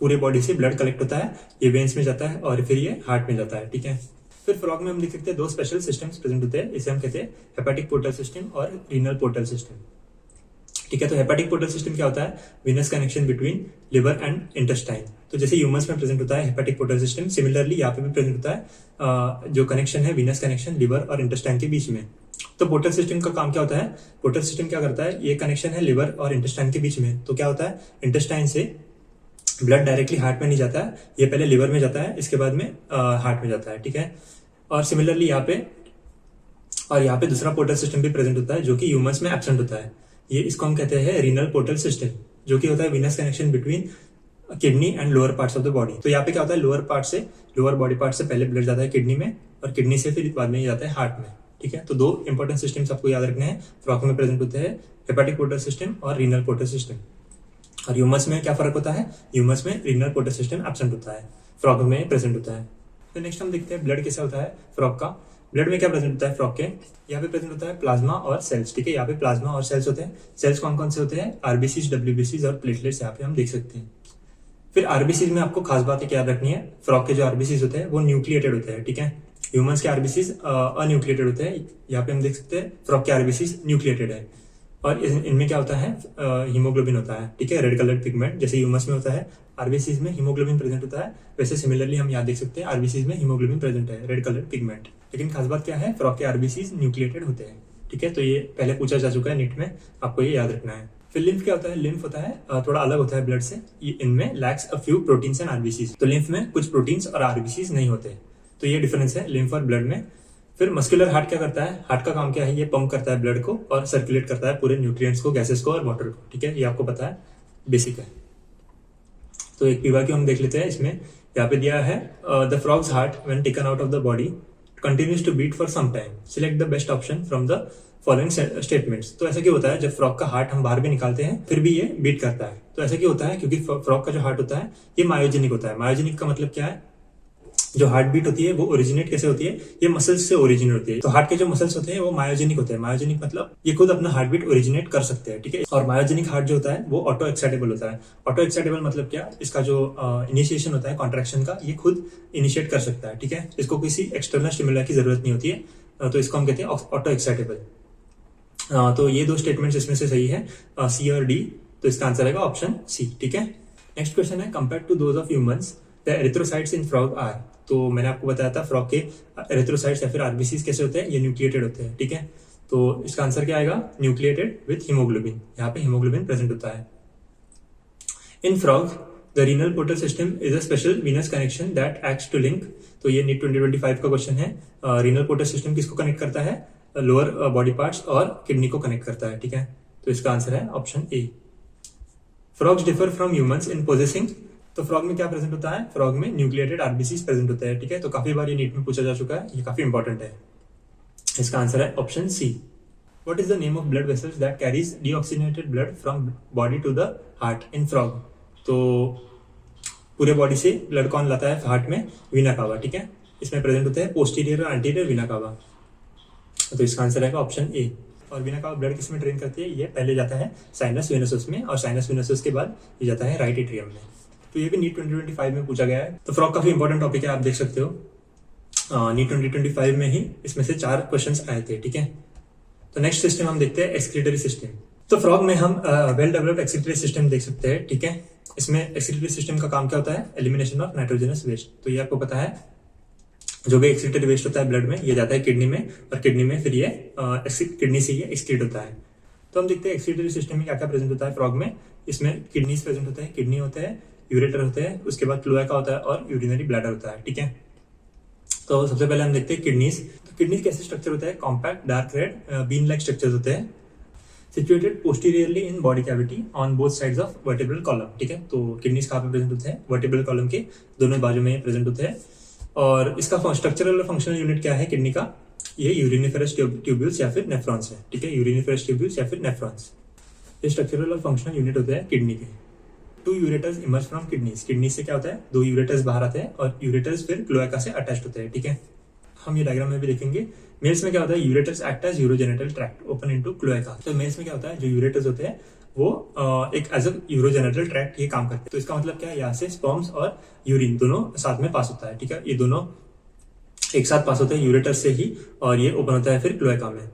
पूरे बॉडी से ब्लड कलेक्ट होता है, ये वेन्स में जाता है और फिर ये हार्ट में जाता है, ठीक है। फिर फ्रॉग में हम देख सकते हैं 2 स्पेशल सिस्टम्स प्रेजेंट होते हैं, इसे हम कहते हैं हेपेटिक पोर्टल सिस्टम और रीनल पोर्टल सिस्टम, ठीक है। तो हेपेटिक पोर्टल सिस्टम क्या होता है, Venus connection between liver and intestine. तो जैसे ह्यूमंस में प्रेजेंट होता है हेपेटिक पोर्टल सिस्टम, सिमिलरली यहाँ पे भी प्रेजेंट होता है जो कनेक्शन है वीनस कनेक्शन लिवर और इंटेस्टाइन के बीच में। तो पोर्टल सिस्टम का काम क्या होता है, पोर्टल सिस्टम क्या करता है, ये कनेक्शन है लिवर और इंटेस्टाइन के बीच में। तो क्या होता है, इंटेस्टाइन से ब्लड डायरेक्टली हार्ट में नहीं जाता है, ये पहले लिवर में जाता है, इसके बाद में हार्ट में जाता है, ठीक है। और सिमिलरली यहाँ पे दूसरा पोर्टल सिस्टम भी प्रेजेंट होता है जो कि ह्यूमंस में एब्सेंट होता है, ये इसको हम कहते हैं रीनल पोर्टल सिस्टम, जो कि होता है Venus connection between kidney and lower parts of the body. तो यहाँ पे क्या होता है, लोअर बॉडी पार्ट से पहले ब्लड जाता है किडनी में और किडनी से फिर बाद में जाता है हार्ट में, ठीक है। तो 2 इंपॉर्टेंट सिस्टम्स आपको याद रखने हैं, फ्रॉग में प्रेजेंट होते हैं हेपेटिक पोर्टल सिस्टम और रीनल पोर्टल सिस्टम। और ह्यूमस में क्या फर्क होता है, ह्यूमस में रीनल पोर्टल सिस्टम एब्सेंट होता है, फ्रॉग में प्रेजेंट होता है। तो नेक्स्ट हम देखते हैं ब्लड कैसा होता है फ्रॉग का। ब्लड में क्या प्रेजेंट होता है फ्रॉग के, यहाँ पे प्रेजेंट होता है प्लाज्मा और सेल्स, ठीक है, यहाँ पे प्लाज्मा और सेल्स होते हैं। सेल्स कौन कौन से होते हैं, आरबीसीज, डब्ल्यूबीसीज और प्लेटलेट्स यहाँ पे हम देख सकते हैं। फिर आरबीसीज में आपको खास बात याद रखनी है, फ्रॉग के जो आरबीसीज होते हैं वो न्यूक्लिएटेड होते हैं, ठीक है। ह्यूमंस के आरबीसीज अन्यूक्लिएटेड होते हैं, यहाँ पे हम देख सकते हैं फ्रॉग के आरबीसीज न्यूक्लिएटेड है। और इनमें क्या होता है, हीमोग्लोबिन होता है, ठीक है, रेड कलर पिगमेंट। जैसे ह्यूमस में होता है, आरबीसीज में हीमोग्लोबिन प्रेजेंट होता है, वैसे सिमिलरली हम यहाँ देख सकते हैं आरबीसीज में हीमोग्लोबिन प्रेजेंट है, रेड कलर पिगमेंट। लेकिन खास बात क्या है, फ्रॉग के आरबीसीज न्यूक्लिएटेड होते हैं, ठीक है। तो ये पहले पूछा जा चुका है नीट में, आपको ये याद रखना है। फिर लिम्फ क्या होता है, लिम्फ होता है थोड़ा अलग होता है ब्लड से, ये इनमें lakhs a few proteins and RBCs. तो लिम्फ में कुछ प्रोटीन्स और आरबीसीज नहीं होते, तो ये डिफरेंस है लिम्फ और ब्लड में। फिर मस्कुलर हार्ट क्या करता है, हार्ट का काम क्या है, ये पंप करता है ब्लड को और सर्कुलेट करता है पूरे न्यूट्रिएंट्स को, गैसेस को और वाटर को, ठीक है, ये आपको पता है, बेसिक है। तो एक पीवा क्यू हम देख लेते हैं, इसमें यहाँ पे दिया है the frog's heart when taken out of the body continues to beat for some time, select the best option from the following statements. तो ऐसा क्यों होता है, जब फ्रॉग का हार्ट हम बाहर भी निकालते हैं फिर भी ये बीट करता है, तो ऐसा क्यों होता है, क्योंकि फ्रॉग का जो हार्ट होता है ये मायोजेनिक होता है। मायोजेनिक का मतलब क्या है, जो हार्ट बीट होती है वो ओरिजिनेट कैसे होती है, ये मसल्स से ओरिजिनेट होती है। तो हार्ट के जो मसल्स होते हैं वो मायोजेनिक होते हैं, मायोजेनिक मतलब ये खुद अपना हार्ट बीट ओरिजिनेट कर सकते हैं, ठीक है। और मायोजेनिक हार्ट जो होता है वो ऑटो एक्साइटेबल होता है। ऑटो एक्साइटेबल मतलब क्या, इसका जो इनिशिएशन होता है कॉन्ट्रैक्शन का, ये खुद इनिशिएट कर सकता है, ठीक है, इसको किसी एक्सटर्नल स्टिमुला की जरूरत नहीं होती है, तो इसको हम कहते हैं ऑटो एक्साइटेबल। तो ये दो स्टेटमेंट्स इसमें से सही है, सी और डी, तो इसका आंसर आएगा ऑप्शन सी, ठीक है। नेक्स्ट क्वेश्चन है, compare to those of humans the erythrocytes in frog are. तो मैंने आपको बताया था फ्रॉग के एरिथ्रोसाइट्स या फिर आरबीसीज कैसे होते हैं, ये न्यूक्लिएटेड होते हैं, ठीक है। तो इसका आंसर क्या आएगा, न्यूक्लिएटेड विथ हीमोग्लोबिन, यहाँ पे हीमोग्लोबिन प्रेजेंट होता है। In frog the renal portal system is a special venous connection that acts to link. तो ये नीट 2025 का क्वेश्चन है, रीनल पोर्टल सिस्टम किसको कनेक्ट करता है, लोअर बॉडी पार्ट्स और किडनी को कनेक्ट करता है, ठीक है। तो इसका आंसर है option A. Frogs differ from humans in possessing. तो फ्रॉग में क्या प्रेजेंट होता है, फ्रॉग में न्यूक्लिएटेड आरबीसीज प्रेजेंट होते हैं, ठीक है। तो काफी बार ये नीट में पूछा जा चुका है, ये काफी इंपॉर्टेंट है। इसका आंसर है option C. What is the name of blood vessels that carries deoxygenated blood from body to the heart in frog. तो पूरे बॉडी से ब्लड कौन लाता है हार्ट में, वीना कावा, ठीक है। इसमें प्रेजेंट होते हैं पोस्टीरियर और एंटीरियर वीना कावा, तो इसका आंसर है ऑप्शन ए। और वीना कावा ब्लड किस में ड्रेन करती है, ये पहले जाता है साइनस वेनसस में, और साइनस वेनसस के बाद ये जाता है राइट एट्रियम में। तो ये भी नीट 2025 में पूछा गया है। तो फ्रॉग काफी इंपॉर्टेंट टॉपिक है, आप देख सकते हो नीट 2025 में ही इसमें से 4 क्वेश्चंस आए थे, ठीक है। तो नेक्स्ट सिस्टम हम देखते हैं एक्सक्रीटरी सिस्टम। तो फ्रॉग में हम वेल डेवलप्ड एक्सक्रीटरी सिस्टम देख सकते हैं, ठीक है। इसमें एक्सक्रीटरी सिस्टम का काम क्या होता है, एलिमिनेशन ऑफ नाइट्रोजनस वेस्ट। तो ये आपको पता है, जो भी एक्सक्रीटेड वेस्ट होता है ब्लड में, ये जाता है किडनी में, और किडनी में फिर ये किडनी से ये एक्सक्रीट होता है। तो हम देखते हैं एक्सक्रीटरी सिस्टम में क्या क्या प्रेजेंट होता है फ्रॉग में। इसमें किडनीज प्रेजेंट होते हैं, किडनी होते हैं, यूरेटर होते हैं, उसके बाद क्लोएका होता है और यूरिनरी ब्लैडर होता है, ठीक है। तो सबसे पहले हम देखते हैं किडनीज। तो किडनीज कैसे स्ट्रक्चर होता है, compact dark red been like structure होते हैं, situated posteriorly in body cavity on both sides of vertebral column, ठीक है। तो किडनीज कहाँ पे प्रेजेंट होते हैं, वर्टिब्रल कॉलम के दोनों बाजू में प्रेजेंट होते हैं। और इसका स्ट्रक्चरल और फंक्शनल यूनिट क्या है किडनी का, ये यूरिनिफेरस ट्यूब्यूल्स या फिर नेफ्रॉन्स है, ठीक है, यूरिनिफेरस ट्यूब्यूल्स या फिर नेफ्रॉन्स, ये स्ट्रक्चरल और फंक्शनल यूनिट होते हैं किडनी के। 2 ureters emerge from kidneys. Kidney से क्या होता है, 2 यूरेटर्स बाहर आते हैं और यूरेटर्स फिर क्लोएका से अटैच्ड होते हैं, ठीक है। हम ये डायग्राम में भी देखेंगे। मेल्स में क्या होता है, ureters act as urogenital tract open into cloaca. तो मेल्स में क्या होता है, जो यूरेटर्स होते हैं वो एक एज अ यूरोजेनिटल ट्रैक्ट ये काम करते हैं। तो इसका मतलब क्या है, यहाँ से स्पर्म्स और यूरिन दोनों साथ में पास होता है, ठीक है, ये दोनों एक साथ पास होते हैं यूरेटर्स से ही, और ये ओपन होता है फिर क्लोएका में।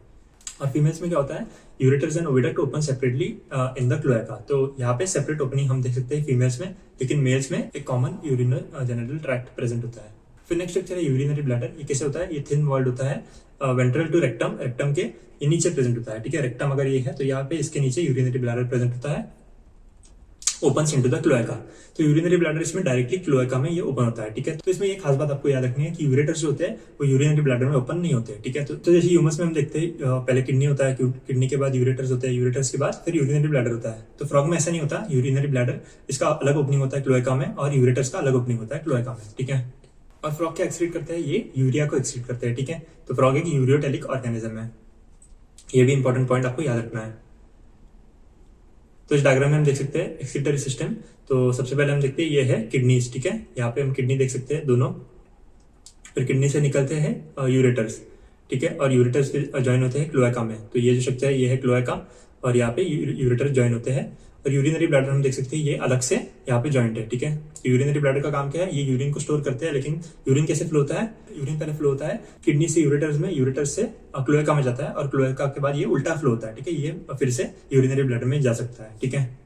और फीमेल्स में क्या होता है, ureters and oviduct open separately in the cloaca. तो यहाँ पे सेपरेट ओपनिंग हम देख सकते हैं फीमेल्स में, लेकिन मेल्स में एक common urinal genital tract present होता है। फिर नेक्स्ट स्ट्रक्चर है यूरिनरी ब्लैडर। ये कैसे होता है, ये थिन वॉल्ड होता है, वेंट्रल टू रेक्टम, रेक्टम के ये नीचे प्रेजेंट होता है, ठीक है। रेक्टम अगर ये है तो यहाँ पे इसके नीचे यूरिनरी ब्लैडर प्रेजेंट होता है, ओपन इनटू द क्लोएका। तो यूरिनरी ब्लैडर इसमें डायरेक्टली क्लोएका में ये ओपन होता है, ठीक है। तो इसमें ये खास बात आपको याद रखनी है कि यूरेटर्स जो होते हैं वो यूरिनरी ब्लैडर में ओपन नहीं होते, ठीक है। तो जैसे ह्यूमस में हम देखते हैं पहले किडनी होता है, किडनी के बाद यूरेटर्स होते हैं, यूरेटर्स के बाद फिर यूरिनरी ब्लैडर होता है। तो फ्रॉग में ऐसा नहीं होता, यूरिनरी ब्लैडर इसका अलग ओपनिंग होता है क्लोएका में, और यूरेटर्स का अलग ओपनिंग होता है क्लोएका में, ठीक है। और फ्रॉग क्या एक्सक्रीट करते हैं, ये यूरिया को एक्सक्रीट करते हैं, ठीक है। तो फ्रॉग एक यूरियोटेलिक ऑर्गेनिज्म है, ये भी इंपॉर्टेंट पॉइंट आपको याद रखना है। तो इस डायग्राम में हम देख सकते हैं एक्सक्रीटरी सिस्टम। तो सबसे पहले हम देखते हैं ये है किडनीज, ठीक है, यहाँ पे हम किडनी देख सकते हैं दोनों। फिर किडनी से निकलते हैं यूरेटर्स, ठीक है, और यूरेटर्स फिर ज्वाइन होते हैं क्लोएका में। तो ये जो स्ट्रक्चर है ये है क्लोएका, और यहाँ पे यूरेटर्स ज्वाइन होते हैं। और यूरिनरी ब्लैडर हम देख सकते हैं ये अलग से यहाँ पे जॉइंट है, ठीक है। यूरिनरी ब्लैडर का काम क्या है, ये यूरिन को स्टोर करते हैं। लेकिन यूरिन कैसे फ्लो होता है, यूरिन पहले फ्लो होता है किडनी से यूरेटर्स में, यूरेटर्स से क्लोएका में जाता है, और क्लोएका के बाद ये उल्टा फ्लो होता है, ठीक है, ये फिर से यूरिनरी ब्लैडर में जा सकता है, ठीक है।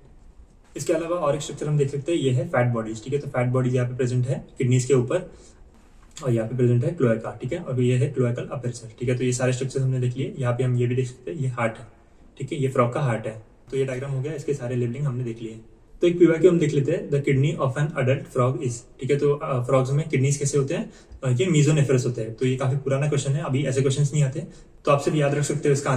इसके अलावा और एक स्ट्रक्चर हम देख सकते हैं ये है फैट बॉडीज, ठीक है। तो फैट बॉडीज यहाँ पे प्रेजेंट है किडनीज के ऊपर, और यहाँ पे प्रेजेंट है क्लोएका, ठीक है, और ये है क्लोएकल अपर्चर, ठीक है। तो ये सारे स्ट्रक्चर हमने देख लिए। यहाँ पे हम ये भी देख सकते हैं ये हार्ट है, ठीक है, ये फ्रॉग का हार्ट है। तो ये डायग्राम हो गया, इसके सारे लेबलिंग हमने देख लिए। तो एक पीवाईक्यू हम देख लेते हैं, the kidney of an adult frog is, ठीक है। तो फ्रॉग्स में किडनीज कैसे होते हैं, ये मीजोनेफ्रस होते हैं। तो ये काफी पुराना क्वेश्चन है, अभी ऐसे क्वेश्चन नहीं आते, तो आप सिर्फ याद रख सकते हो इसका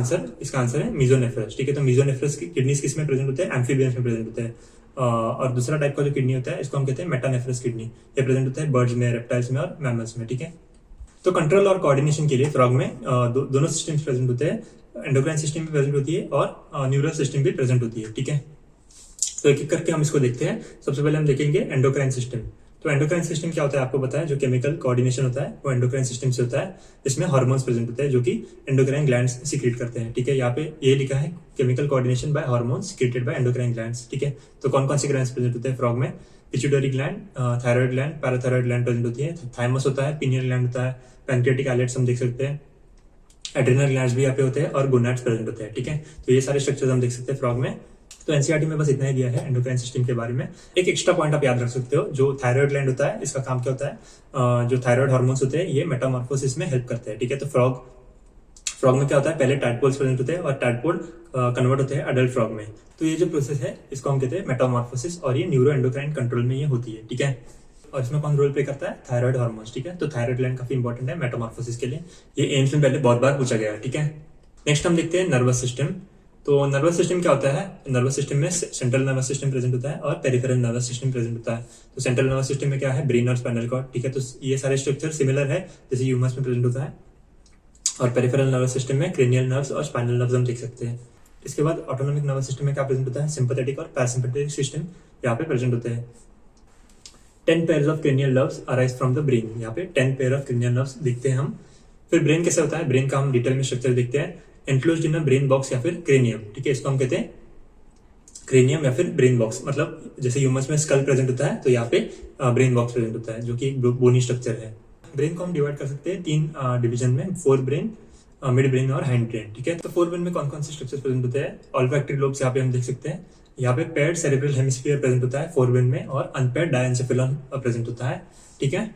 आंसर है मीजोनेफ्रस, ठीक है। तो मीजोनेफ्रस किडनीज किस में प्रेजेंट होते हैं, एम्फीबियंस में प्रेजेंट होते हैं। और दूसरा टाइप का जो किडनी होता है इसको हम कहते हैं मेटानेफ्रस किडनी, ये प्रेजेंट होता है बर्ड्स में, रेप्टाइल्स में और मैमल्स में, ठीक है। तो कंट्रोल और कोऑर्डिनेशन के लिए फ्रॉग में दोनों सिस्टम्स प्रेजेंट होते हैं, एंडोक्राइन सिस्टम भी प्रेजेंट होती है और न्यूरल सिस्टम भी प्रेजेंट होती है, ठीक है। तो एक एक करके हम इसको देखते हैं। सबसे पहले हम देखेंगे एंडोक्राइन सिस्टम। तो एंडोक्राइन सिस्टम क्या होता है आपको पता है, जो केमिकल कोऑर्डिनेशन होता है वो एंडोक्राइन सिस्टम से होता है। इसमें हार्मोन्स प्रेजेंट होते हैं जो कि एंडोक्राइन ग्लैंड्स सीक्रेट करते हैं, ठीक है। यहाँ पे ये लिखा है chemical coordination by hormones secreted by endocrine glands, ठीक है। तो कौन कौन से ग्लैंड्स प्रेजेंट होते हैं फ्रॉग में, pituitary gland, thyroid gland, parathyroid gland present होती है, थाइमस होता है, पीनियल ग्लैंड होता है, पैंक्रियाटिक आइलेट्स हम देख सकते हैं, एड्रिनल ग्लैंड्स भी यहाँ पे होते हैं और गोनाड्स प्रेजेंट होते हैं, ठीक है। तो ये सारे स्ट्रक्चर्स हम देख सकते हैं फ्रॉग में। तो एनसीईआरटी में बस इतना ही दिया है एंडोक्राइन सिस्टम के बारे में। एक एक्स्ट्रा पॉइंट आप याद रख सकते हो, जो थायराइड ग्लैंड होता है इसका काम क्या होता है, जो थायराइड हार्मोन्स होते हैं ये मेटामॉर्फोसिस में हेल्प करते हैं, ठीक है। तो फ्रॉग में क्या होता है, पहले टैडपोल्स प्रेजेंट होते हैं और टैडपोल कन्वर्ट होते हैं अडल्ट फ्रॉग में। तो ये जो प्रोसेस है इसको हम कहते हैं मेटामॉर्फोसिस, और ये न्यूरो एंडोक्राइन कंट्रोल में ये होती है, ठीक है। और इसमें कौन रोल प्ले करता है, थायराइड हार्मोन्स, ठीक है। तो थायराइड ग्लैंड काफी इंपॉर्टेंट है मेटामॉर्फोसिस के लिए, ये एम्स में पहले बहुत बार पूछा गया है, ठीक है। नेक्स्ट हम देखते हैं नर्वस सिस्टम। तो नर्वस सिस्टम क्या होता है, नर्वस सिस्टम में सेंट्रल नर्वस सिस्टम प्रेजेंट होता है और पेरिफेरल नर्वस सिस्टम प्रेजेंट होता है। तो सेंट्रल नर्वस सिस्टम में क्या है, ब्रेन और स्पाइनल कॉर्ड, ठीक है। तो ये सारे स्ट्रक्चर सिमिलर है जैसे ह्यूमस में प्रेजेंट होता है। और पेरिफेरल नर्वस सिस्टम में क्रेनियल नर्व्स और स्पाइनल नर्व्स हम देख सकते हैं। इसके बाद ऑटोनॉमिक नर्वस सिस्टम में क्या प्रेजेंट होता है, सिंपैथेटिक और पैरासिम्पैथेटिक सिस्टम यहाँ पे प्रेजेंट होते हैं। 10 pairs of cranial nerves arise from the brain, यहाँ पे 10 pair of cranial nerves देखते हैं हम। फिर ब्रेन कैसे होता है, ब्रेन का हम डिटेल में स्ट्रक्चर देखते हैं, enclosed in a brain box या फिर क्रेनियम, ठीक है। इसको हम कहते हैं क्रेनियम या फिर ब्रेन बॉक्स। मतलब जैसे ह्यूमंस में स्कल प्रेजेंट होता है तो यहाँ पे ब्रेन बॉक्स प्रेजेंट होता है जो कि एक बोनी स्ट्रक्चर है। ब्रेन को हम डिवाइड कर सकते हैं 3 डिवीजन में, फोर ब्रेन, मिड ब्रेन और हाइंड ब्रेन, ठीक है। तो फोर ब्रेन में कौन कौन से स्ट्रक्चर प्रेजेंट होते हैं, ऑल्फैक्टरी लोब्स यहाँ पे हम देख सकते हैं। यहाँ पे पेयर्ड सेरेब्रल हेमिस्फीयर प्रेजेंट होता है फोर ब्रेन में, और अनपेयर्ड डायएन्सेफेलॉन प्रेजेंट होता है, ठीक है।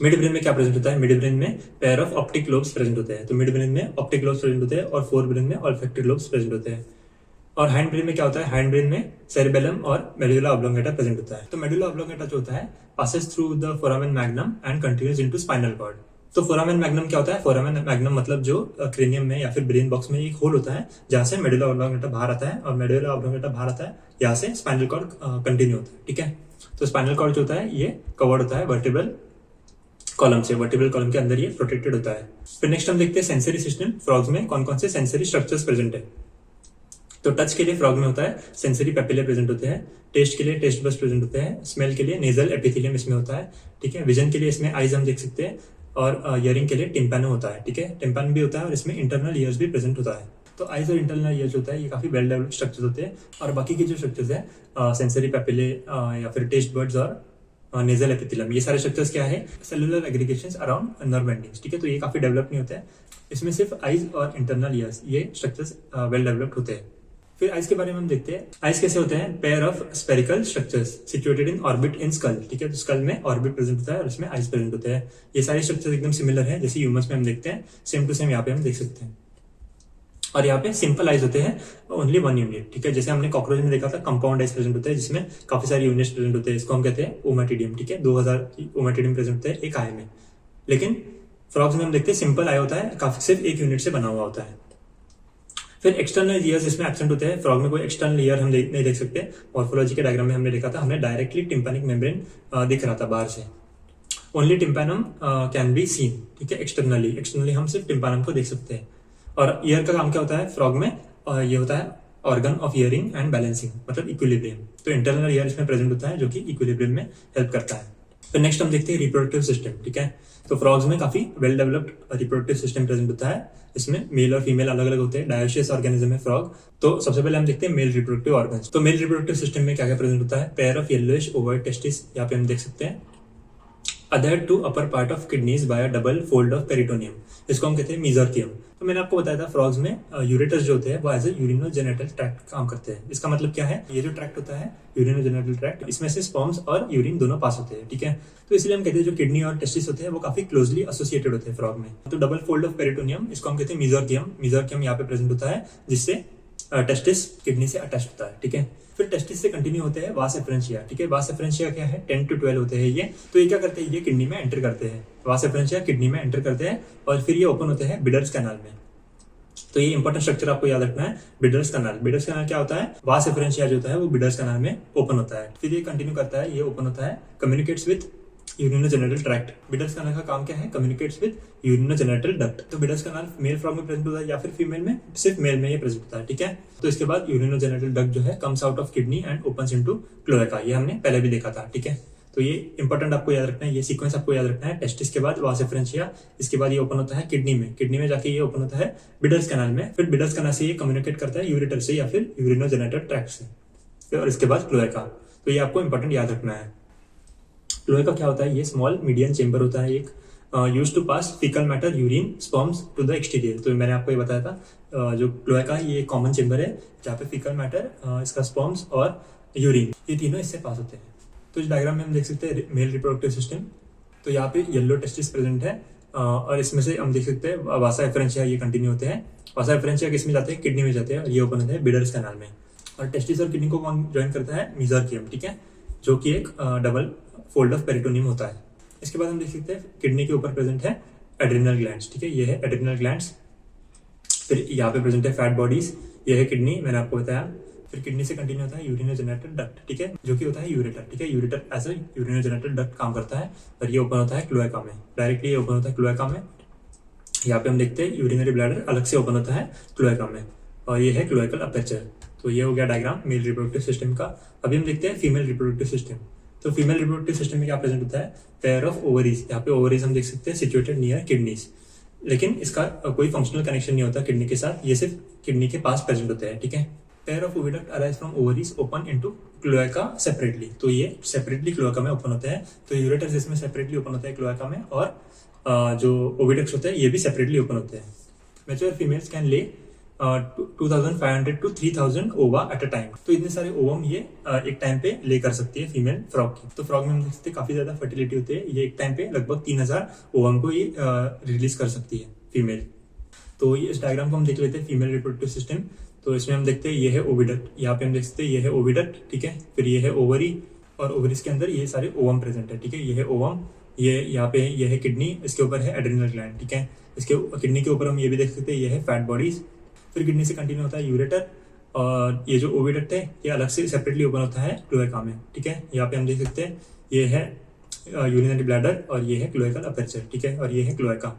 मिड ब्रेन में क्या प्रेजेंट होता है, मिड ब्रेन में pair of optic lobes present होते हैं। तो मिड ब्रेन में ऑप्टिक लोब्स प्रेजेंट होते हैं और फोर ब्रेन में ऑल्फैक्टरी लोब्स प्रेजेंट होते हैं। और हैंड ब्रेन में क्या होता है, हैंड ब्रेन में सेरेबेलम और मेडुला ऑब्लोंगेटा प्रेजेंट होता है। तो मेडुला ऑब्लोंगेटा जो होता है passes through the foramen magnum and continues into spinal cord. तो फोरामेन मैग्नम क्या होता है, फोरामेन मैग्नम मतलब जो क्रेनियम में या फिर ब्रेन बॉक्स में एक होल होता है जहां से मेडुला ऑब्लोंगेटा बाहर आता है, और मेडुला ऑब्लोंगेटा बाहर आता है यहाँ से स्पाइनल कॉर्ड कंटिन्यू होता है, ठीक है। तो स्पाइनल कॉर्ड जो होता है ये कवर्ड होता है वर्टिब्रल कॉलम से, वर्टिब्रल कॉलम के अंदर ये प्रोटेक्टेड होता है। फिर नेक्स्ट हम देखते हैं सेंसरी सिस्टम। फ्रॉग्स में कौन कौन से सेंसरी स्ट्रक्चर्स प्रेजेंट है। तो टच के लिए फ्रॉग में होता है सेंसरी पेपिले प्रेजेंट होते हैं, टेस्ट के लिए टेस्ट बड्स प्रेजेंट होते हैं, स्मेल के लिए नेजल एपिथेलियम इसमें होता है, ठीक है। विजन के लिए इसमें आईज हम देख सकते हैं, और हियरिंग के लिए टिम्पैनो होता है, ठीक है। टिम्पैन भी होता है और इसमें इंटरनल ईयर्स भी प्रेजेंट होता है। तो आईज और इंटरनल ईयर्स होता है ये काफी वेल डेवलप्ड स्ट्रक्चर्स होते हैं। और बाकी के जो स्ट्रक्चर्स है सेंसरी पेपिले या फिर टेस्ट बड्स और नेजल एपिथेलियम, ये सारे स्ट्रक्चर्स क्या है, cellular aggregations around nerve endings, ठीक है। तो ये काफी डेवलप नहीं होता है, इसमें सिर्फ आईज और इंटरनल ईयर्स ये स्ट्रक्चर्स वेल डेवलप्ड होते हैं। फिर आइज के बारे में हम देखते हैं, आइज कैसे होते हैं, pair of spherical structures situated in orbit in school, ठीक है। तो स्कल में ऑर्बिट प्रेजेंट होता है और इसमें आइज प्रेजेंट होते हैं। ये सारे स्ट्रक्चर्स एकदम सिमिलर है जैसे ह्यूमंस में हम देखते हैं, सेम टू सेम यहाँ पे हम देख सकते हैं। और यहाँ पे सिंपल आइज होते हैं, ओनली वन यूनिट, ठीक है। जैसे हमने कॉकरोच में देखा था कंपाउंड आइज प्रेजेंट होते हैं जिसमें काफी सारी यूनिट्स प्रेजेंट होते हैं, इसको हम कहते हैं ओमेटिडियम, ठीक है। 2000 ओमेटिडियम प्रेजेंट होते हैं एक आई में। लेकिन फ्रॉग्स में हम देखते हैं सिंपल आई होता है, काफी सिर्फ एक यूनिट से बना हुआ होता है। फिर एक्सटर्नल ईयर्स इसमें एब्सेंट होते हैं, फ्रॉग में कोई एक्सटर्नल ईयर हम नहीं देख सकते। मॉर्फोलॉजी के डायग्राम में हमने देखा था, हमने डायरेक्टली टिम्पैनिक मेम्ब्रेन दिख रहा था बाहर से, only tympanum can be seen, ठीक है। एक्सटर्नली हम सिर्फ टिम्पैनम को देख सकते हैं। और ईयर का काम क्या होता है फ्रॉग में, ये होता है organ of hearing and balancing, मतलब इक्विलिब्रियम। तो इंटरनल ईयर इसमें प्रेजेंट होता है जो कि इक्विलिब्रियम में हेल्प करता है। तो नेक्स्ट हम देखते हैं रिप्रोडक्टिव सिस्टम, ठीक है। तो फ्रॉग्स में काफी well developed reproductive system present होता है। इसमें मेल और फीमेल अलग अलग होते हैं, डायोशियस ऑर्गेनिज्म है फ्रॉग। तो सबसे पहले हम देखते हैं मेल रिप्रोडक्टिव ऑर्गन्स। तो मेल रिप्रोडक्टिव सिस्टम में क्या क्या प्रेजेंट होता है, pair of yellowish Oval testis, यहाँ पे हम देख सकते हैं, adhered to upper part of kidneys by a double fold of peritoneum, इसको हम कहते हैं मेसोर्कियम। तो मैंने आपको बताया था फ्रॉग्स में यूरेटस जो होते हैं वो एज ए यूरिनोजेनिटल ट्रैक्ट काम करते हैं। इसका मतलब क्या है, ये जो ट्रैक्ट होता है यूरिनोजेनिटल ट्रैक्ट, इसमें से स्पर्म्स और यूरिन दोनों पास होते हैं, ठीक है। तो इसलिए हम कहते हैं जो किडनी और टेस्टिस होते हैं वो काफी क्लोजली एसोसिएटेड होते हैं फ्रॉग में। तो डबल फोल्ड ऑफ पेरिटोनियम, इसको हम कहते हैं मेसोर्कियम। मेसोर्कियम यहाँ पे प्रेजेंट होता है जिससे टेस्टिस किडनी से अटैच होता है, ठीक है। फिर टेस्टिस से कंटिन्यू होते हैं वास एफरेंशिया, ठीक है। वास एफरेंशिया क्या है, 10 to 12 होते हैं ये। तो ये क्या करते हैं, ये किडनी में एंटर करते हैं, वास एफरेंशिया किडनी में एंटर करते हैं और फिर ये ओपन होते हैं बिडर्स कैनाल में। तो ये इंपॉर्टेंट स्ट्रक्चर आपको याद रखना है, बिडर्स कैनाल। बिडर्स कैनाल क्या होता है, वास एफरेंशिया जो होता है वो बिडर्स कैनाल में ओपन होता है, फिर ये कंटिन्यू करता है, ये ओपन होता है, communicates with urinogenital tract. Bidders canal का काम क्या है, कम्युनिकेट्स विद यूरिनोजेनिटल डक्ट। तो बिडर्स कैनाल मेल फ्रॉग में प्रेजेंट होता है या फिर फीमेल में, सिर्फ मेल में ये प्रेजेंट होता है, ठीक है। तो इसके बाद यूरिनोजेनिटल डक्ट जो है comes out of kidney and opens into cloaca, ये हमने पहले भी देखा था, ठीक है। तो ये इंपॉर्टेंट आपको याद रखना है, ये सीक्वेंस आपको याद रखना है। टेस्टिस के बाद वास एफरेंशिया, इसके बाद ये ओपन होता है किडनी में, किडनी में जाके ये ओपन होता है बिडर्स कैनाल में, फिर बिडर्स कैनाल से ये कम्युनिकेट करता है यूरेटर से या फिर यूरिनोजेनिटल ट्रैक्ट से, और इसके बाद क्लोएका। तो ये आपको इंपॉर्टेंट याद रखना है। क्लोएका क्या होता है, ये स्मॉल मीडियम चेंबर होता है एक, use to pass faecal matter urine sperms to the exterior. तो मैंने आपको ये बताया था, जो क्लोएका है ये कॉमन चेंबर है जहाँ पे फीकल मैटर, इसका स्पर्म्स और यूरिन, ये तीनों इससे पास होते हैं। तो इस डायग्राम में हम देख सकते हैं मेल रिप्रोडक्टिव सिस्टम। तो यहाँ पे येलो टेस्टिस प्रेजेंट है और इसमें से हम देख सकते हैं वासा एफरेंशिया ये कंटिन्यू होते हैं। वासा एफरेंशिया किस में जाते हैं, किडनी में जाते हैं और ये ओपन होते हैं बिडर्स कैनाल में। और टेस्टिस और किडनी को कौन ज्वाइन करता है, मेसोर्कियम, ठीक है, जो कि एक डबल फोल्ड ऑफ पेरिटोनियम होता है। इसके बाद हम देख सकते हैं किडनी के ऊपर प्रेजेंट है एड्रिनल ग्लैंड्स, ठीक है, ये है एड्रिनल ग्लैंड्स। फिर यहाँ पे प्रेजेंट है फैट बॉडीज, ये है किडनी, मैंने आपको बताया। फिर किडनी से कंटिन्यू होता है यूरिनोजेनिटल डक्ट, ठीक है, जो कि होता है यूरेटर, ठीक है। Ureter as a urinogenital duct काम करता है और ये ओपन होता है क्लोएका में, डायरेक्टली ये ओपन होता है क्लोएका में। यहाँ पे हम देखते हैं यूरिनरी ब्लैडर अलग से ओपन होता है क्लोएका में और ये है क्लोएकल अपर्चर। तो ये हो गया डायग्राम मेल रिप्रोडक्टिव सिस्टम का। अभी हम देखते हैं फीमेल रिप्रोडक्टिव सिस्टम। तो फीमेल रिप्रोडक्टिव सिस्टम में क्या प्रेजेंट होता है, पेयर ऑफ ओवरीज, यहाँ पे ओवरीज हम देख सकते हैं सिचुएटेड नियर किडनीज, लेकिन इसका कोई फंक्शनल कनेक्शन नहीं होता किडनी के साथ, ये सिर्फ किडनी के पास प्रेजेंट होते हैं, ठीक है। Pair of oviduct arise from ovaries open into cloaca separately, तो ये सेपरेटली क्लोएका में ओपन होते हैं। तो यूरेटस इसमें सेपरेटली ओपन होता है क्लोएका में और जो ओविडक्ट्स होते हैं ये भी सेपरेटली ओपन होते हैं। मैच्योर फीमेल्स कैन ले 2500 to 3000 ओवा एट अ टाइम। तो इतने सारे ओवम ये एक टाइम पे ले कर सकती है फीमेल फ्रॉग की। तो फ्रॉग में हम देख सकते हैं काफी ज्यादा फर्टिलिटी होती है, ये एक टाइम पे लगभग 3000 ओवम को ये रिलीज कर सकती है फीमेल। तो ये इस डायग्राम को हम देख लेते हैं फीमेल रिप्रोडक्टिव सिस्टम। तो इसमें हम देखते हैं ये है ओविडक्ट, यहाँ पे हम देख सकते हैं ये है ओविडक्ट, ठीक है। फिर ये है ओवरी और ओवरीज के अंदर ये सारे ओवम प्रेजेंट है, ठीक है। ये है ओवम, ये यहाँ पे ये है किडनी, इसके ऊपर है एड्रिनल ग्लैंड, ठीक है। इसके किडनी के ऊपर हम ये भी देख सकते हैं ये है फैट बॉडीज। फिर किडनी से कंटिन्यू होता है यूरेटर और ये जो ओविडक्ट है ये अलग से सेपरेटली ओपन होता है क्लोएका में, ठीक है। यहाँ पे हम देख सकते हैं ये है यूरिनरी ब्लैडर और ये है क्लोएकल अपर्चर, ठीक है, और ये है क्लोएका।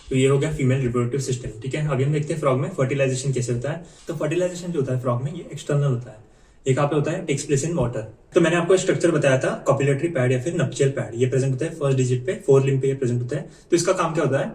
तो ये हो गया फीमेल रिप्रोडक्टिव सिस्टम, ठीक है। अभी हम देखते हैं फ्रॉग में फर्टिलाइजेशन कैसे होता है। तो फर्टिलाइजेशन जो होता है फ्रॉग में ये एक्सटर्नल होता है, एक यहाँ पे होता है टेक्स प्लेस इन वाटर। तो मैंने आपको स्ट्रक्चर बताया था कॉपुलेटरी पैड या फिर नप्शियल पैड, ये प्रेजेंट होता है फर्स्ट डिजिट पे, 4 लिम्ब पे ये प्रेजेंट होता है। तो इसका काम क्या होता है,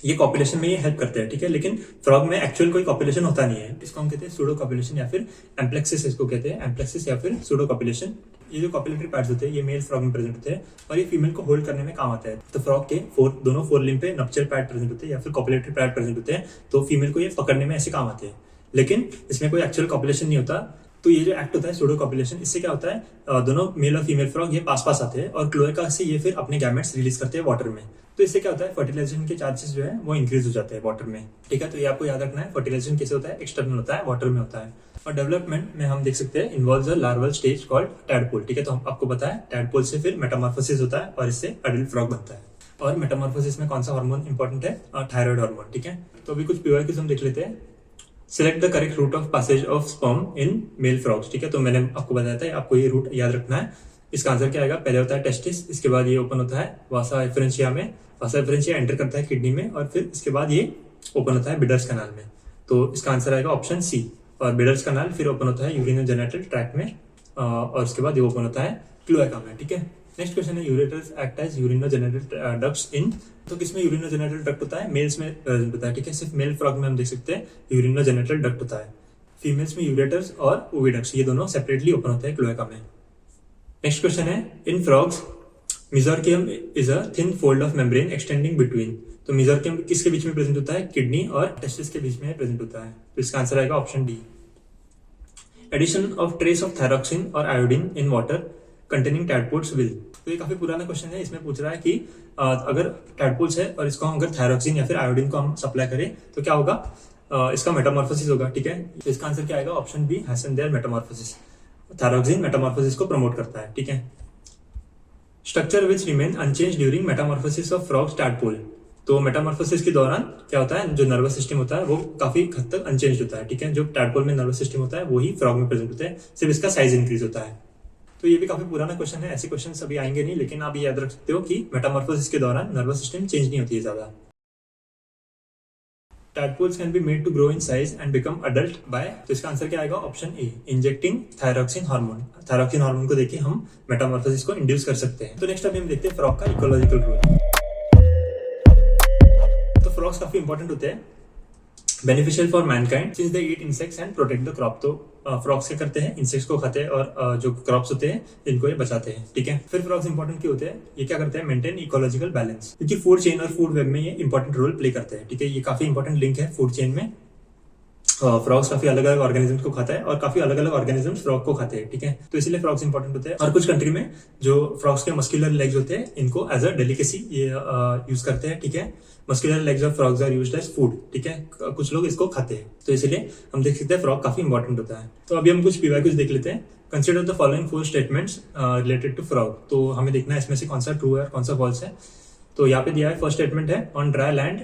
ये कॉपुलेशन में ये हेल्प करते हैं, ठीक है। लेकिन फ्रॉग में एक्चुअल कोई कॉपुलेशन होता नहीं है, इसको हम कहते हैं सूडो कॉपुलेशन या फिर एम्प्लेक्सिस, इसको कहते हैं एम्प्लेक्सिस या फिर सूडो कॉपुलेशन। ये जो कॉपुलेटरी पैड्स होते हैं ये मेल फ्रॉग में प्रेजेंट होते हैं और ये फीमेल को होल्ड करने में काम आता है। तो फ्रॉग के दोनों 4 लिम्ब पे नप्शियल पैड प्रेजेंट होते हैं या फिर कॉपुलेटरी पैड प्रेजेंट होते हैं, तो फीमेल को ये पकड़ने में ऐसे काम आते हैं, लेकिन इसमें कोई एक्चुअल कॉपुलेशन नहीं होता। तो ये जो एक्ट होता है सूडो कॉपुलेशन, इससे क्या होता है दोनों मेल और फीमेल फ्रॉग ये पास पास आते हैं और क्लोएका से ये फिर अपने गैमेट्स रिलीज करते हैं वाटर में। तो इससे क्या होता है फर्टिलाइजेशन के चांसेस जो है वो इंक्रीज हो जाते हैं वाटर में, ठीक है। तो ये आपको याद रखना है, फर्टिलाइजेशन कैसे होता है, एक्सटर्नल होता है, वाटर में होता है। और डेवलपमेंट में हम देख सकते हैं involves a larval stage called tadpole, ठीक है। तो हम आपको पता है टैडपोल से फिर मेटामॉर्फोसिस होता है और इससे अडल्ट फ्रॉग बनता है। और मेटामॉर्फोसिस में कौन सा हार्मोन इंपॉर्टेंट है, थायराइड हार्मोन, ठीक है। तो अभी कुछ पीवाईक्यूज हम देख लेते हैं। Select the correct route of passage of sperm in male frogs, ठीक है। तो मैंने आपको बताया था आपको ये रूट याद रखना है। इसका आंसर क्या आएगा, पहले होता है टेस्टिस, इसके बाद ये ओपन होता है वासा एफरेंशिया में, वासा एफरेंशिया एंटर करता है किडनी में और फिर इसके बाद ये ओपन होता है बिडर्स कैनाल में। तो इसका आंसर आएगा ऑप्शन सी। और बेडल्स कनाल फिर ओपन होता है यूरिनोजेनिटल ट्रैक्ट में और उसके बाद ये ओपन होता है क्लोएका में, ठीक है। नेक्स्ट क्वेश्चन है ureters act as urinogenital ducts in, तो किसमें यूरिनोजेनिटल डक्ट होता है? मेल्स में प्रेजेंट होता है, ठीक है। सिर्फ मेल फ्रॉग में हम देख सकते हैं यूरिनोजेनिटल डक्ट होता है। फीमेल्स में यूरेटर्स और ओविडक्ट्स ये दोनों सेपरेटली ओपन होते हैं क्लोएका में। नेक्स्ट क्वेश्चन है in frogs mesorchium is a thin fold of membrane extending between, तो मेसोरकियम किसके बीच में प्रेजेंट होता है? किडनी और टेस्टिस के बीच में प्रेजेंट होता है, तो इसका आंसर आएगा option D. Addition of trace of thyroxine or iodine in water containing tadpoles will, तो ये काफी पुराना क्वेश्चन है। इसमें पूछ रहा है कि अगर टैडपोल्स है और इसको हम अगर थायरोक्सिन या फिर आयोडीन को हम सप्लाई करें तो क्या होगा? इसका मेटामॉर्फोसिस होगा, ठीक है। तो इसका आंसर क्या आएगा? Option B, hasten their metamorphosis. Thyroxine metamorphosis को प्रमोट करता है, ठीक है। Structure which remain unchanged during metamorphosis of frogs tadpole, तो मेटामॉर्फोसिस के दौरान क्या होता है? जो नर्वस सिस्टम होता है वो काफी हद तक अनचेंज होता है, ठीक है। जो टैडपोल में नर्वस सिस्टम होता है वही फ्रॉग में प्रेजेंट होता है, सिर्फ इसका साइज इंक्रीज होता है। तो ये भी काफी पुराना क्वेश्चन है, ऐसे क्वेश्चन अभी आएंगे नहीं, लेकिन आप ये याद रख सकते हो कि मेटामॉर्फोसिस के दौरान नर्वस सिस्टम चेंज नहीं होती है ज्यादा। Tadpoles can be made to grow in size and become adult by, तो इसका आंसर क्या आएगा? Option A, injecting thyroxine hormone. Thyroxine hormone को देखिए हम मेटामॉर्फोसिस को इंड्यूस कर सकते हैं। तो नेक्स्ट अभी हम देखते हैं फ्रॉग का इकोलॉजिकल रोल। तो फ्रॉग्स काफी इंपॉर्टेंट होते हैं, beneficial for Mankind since they eat insects and protect the crop. तो फ्रॉग्स क्या करते हैं? इंसेक्ट्स को खाते हैं और जो क्रॉप्स होते हैं इनको ये बचाते हैं, ठीक है। फिर फ्रॉग्स इंपॉर्टेंट क्यों होते हैं? ये क्या करते हैं? मेंटेन इकोलॉजिकल बैलेंस, क्योंकि फूड चेन और फूड वेब में ये इंपॉर्टेंट रोल प्ले करते हैं, ठीक है। ये काफी इंपॉर्टेंट लिंक है फूड चेन में। फ्रॉग्स काफी अलग अलग ऑर्गेनिजम्स को खाता है और काफी अलग अलग ऑर्गेनिजम्स फ्रॉग को खाते हैं, ठीक है। तो इसलिए फ्रॉग्स इंपॉर्टेंट होते हैं। और कुछ कंट्री में जो फ्रॉग्स के मस्कुलर लेग्स होते हैं इनको एज अ डेलिकेसी ये यूज करते हैं, ठीक है। Muscular legs of frogs are used as food, ठीक है। कुछ लोग इसको खाते हैं, तो इसलिए हम देख सकते हैं फ्रॉग काफी इंपॉर्टेंट होता है। तो अभी हम कुछ पीवाईक्यूज देख लेते हैं। Consider the following 4 statements related to frog, तो हमें देखना है इसमें से कौन सा ट्रू है और कौन सा फॉल्स है। तो यहाँ पे दिया है फर्स्ट स्टेटमेंट है on dry land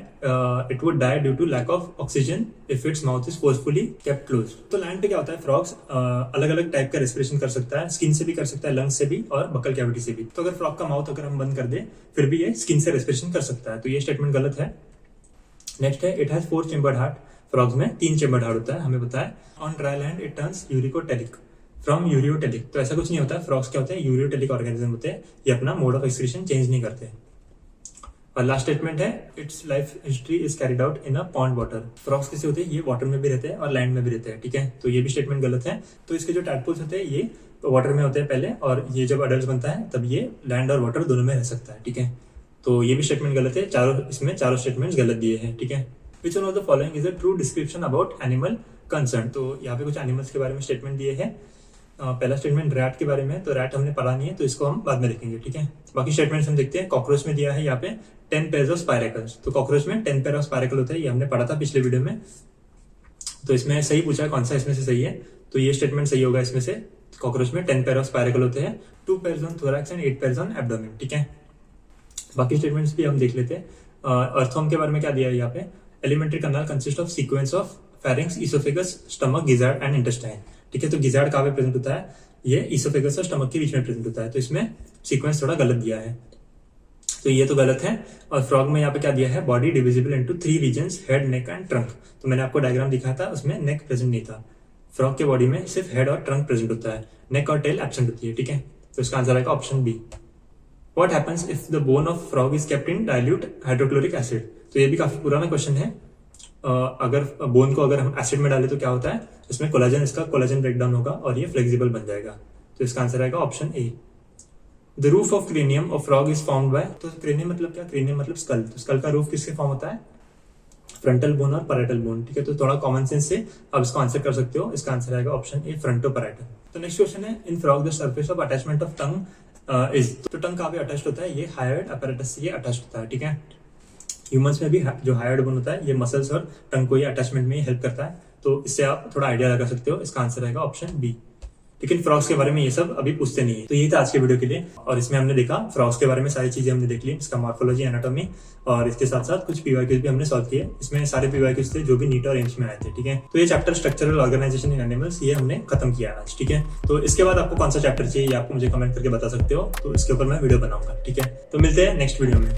it would die due to lack of oxygen if its mouth is forcefully kept close. तो लैंड पे क्या होता है? फ्रॉग्स अलग अलग टाइप का रेस्पिरेशन कर सकता है, स्किन से भी कर सकता है, लंग्स से भी और बकल कैविटी से भी। तो अगर फ्रॉग का माउथ अगर हम बंद कर दे फिर भी ये स्किन से रेस्पिरेशन कर सकता है, तो ये स्टेटमेंट गलत है। नेक्स्ट है it has 4 chambered heart, frogs में 3 चेम्बर्ड हार्ट होता है, हमें पता है। On dry land it turns uricotelic from ureotelic, तो ऐसा कुछ नहीं होता है। फ्रॉग्स क्या होते हैं? यूरियोटेलिक ऑर्गेनिज्म होते हैं, ये अपना मोड ऑफ एक्सक्रीशन चेंज नहीं करते। और लास्ट स्टेटमेंट है it's life history is carried out in a pond water. Frogs कैसे होते हैं? ये वाटर में भी रहते हैं और लैंड में भी रहते हैं, ठीक है। तो ये भी स्टेटमेंट गलत है। तो इसके जो टैडपोल्स होते हैं ये वाटर में होते हैं पहले, और ये जब अडल्ट बनता है तब ये लैंड और वाटर दोनों में रह सकता है, ठीक है। तो ये भी स्टेटमेंट गलत है। इसमें चारों स्टेटमेंट गलत दिए हैं, ठीक है। Which one of the following is a true description about animal concern, तो यहाँ पे कुछ एनिमल्स के बारे में स्टेटमेंट दिए हैं। पहला स्टेटमेंट रैट के बारे में, तो रैट हमने पढ़ा नहीं है तो इसको हम बाद में देखेंगे, ठीक है। बाकी स्टेटमेंट्स हम देखते हैं। कॉकरोच में दिया है यहाँ पे 10 पेयर्स ऑफ स्पाइरेकल्स, तो कॉकरोच में 10 पेयर ऑफ स्पाइरेकल होता है, ये हमने पढ़ा था पिछले वीडियो में। तो इसमें सही पूछा है कौन सा इसमें से सही है, तो ये स्टेटमेंट सही होगा इसमें से। कॉकरोच में 10 पेयर ऑफ स्पाइरेकल होते हैं, 2 pairs on thorax and 8 pairs on abdomen, ठीक है। बाकी स्टेटमेंट्स भी हम देख लेते हैं। अर्थवर्म के बारे में क्या दिया है यहाँ पे? Elementary kanal consist of sequence of pharynx, oesophagus, stomach, gizzard and intestine, ठीक है। तो गिजार्ड कहाँ पे प्रेजेंट होता है? ये इसोफेगस और स्टमक के बीच में प्रेजेंट होता है, तो इसमें सीक्वेंस थोड़ा गलत दिया है, तो ये तो गलत है। और फ्रॉग में यहाँ पे क्या दिया है? Body divisible into 3 regions, head, neck and trunk. तो मैंने आपको डायग्राम दिखाया था, उसमें नेक प्रेजेंट नहीं था। फ्रॉग के बॉडी में सिर्फ हेड और ट्रंक प्रेजेंट होता है, नेक और टेल एब्सेंट होती है, ठीक है। तो इसका आंसर आएगा option B. What happens if the bone of frog is kept in dilute hydrochloric acid, तो ये भी काफी पुराना क्वेश्चन है। अगर बोन को अगर हम एसिड में डालें तो क्या होता है? इसमें कोलाजन, इसका कोलाजन ब्रेकडाउन होगा और ये फ्लेक्सिबल बन जाएगा, तो इसका आंसर आएगा option A. The roof of cranium of frog is formed by, तो क्रेनियम मतलब क्या? क्रेनियम मतलब स्कल, तो स्कल का रूफ किससे फॉर्म होता है? फ्रंटल बोन और पैराइटल बोन, ठीक है। तो थोड़ा कॉमन सेंस से आप इसको आंसर कर सकते हो, इसका आंसर आएगा ऑप्शन ए, फ्रंटो पैराइटल। तो नेक्स्ट क्वेश्चन है in frog the surface of attachment of tongue is, तो टंग कहाँ पे अटैच्ड होता है? ये हायर्ड अपैरेटस से ये अटैच्ड होता है, ठीक है। ह्यूमंस में भी जो हायर्ड बोन होता है ये मसल्स और टंग को ये अटैचमेंट में हेल्प करता है, तो इससे आप थोड़ा आइडिया लगा सकते हो, इसका आंसर आएगा ऑप्शन बी। लेकिन फ्रॉग्स के बारे में ये सब अभी पूछते नहीं है। तो यही था आज के वीडियो के लिए, और इसमें हमने देखा फ्रॉग्स के बारे में सारी चीजें हमने देख ली, इसका मॉर्फोलॉजी, एनाटॉमी, और इसके साथ साथ कुछ पीवाईक्यूज भी हमने सॉल्व किए। इसमें सारे पीवाईक्यूज थे जो भी नीट और एम्स में आए थे, ठीक है। तो ये चैप्टर स्ट्रक्चरल ऑर्गेनाइजेशन इन एनिमल्स ये हमने खत्म किया आज, ठीक है। तो इसके बाद आपको कौन सा चैप्टर चाहिए आपको मुझे कमेंट करके बता सकते हो, तो इसके ऊपर मैं वीडियो बनाऊंगा, ठीक है। तो मिलते हैं नेक्स्ट वीडियो में।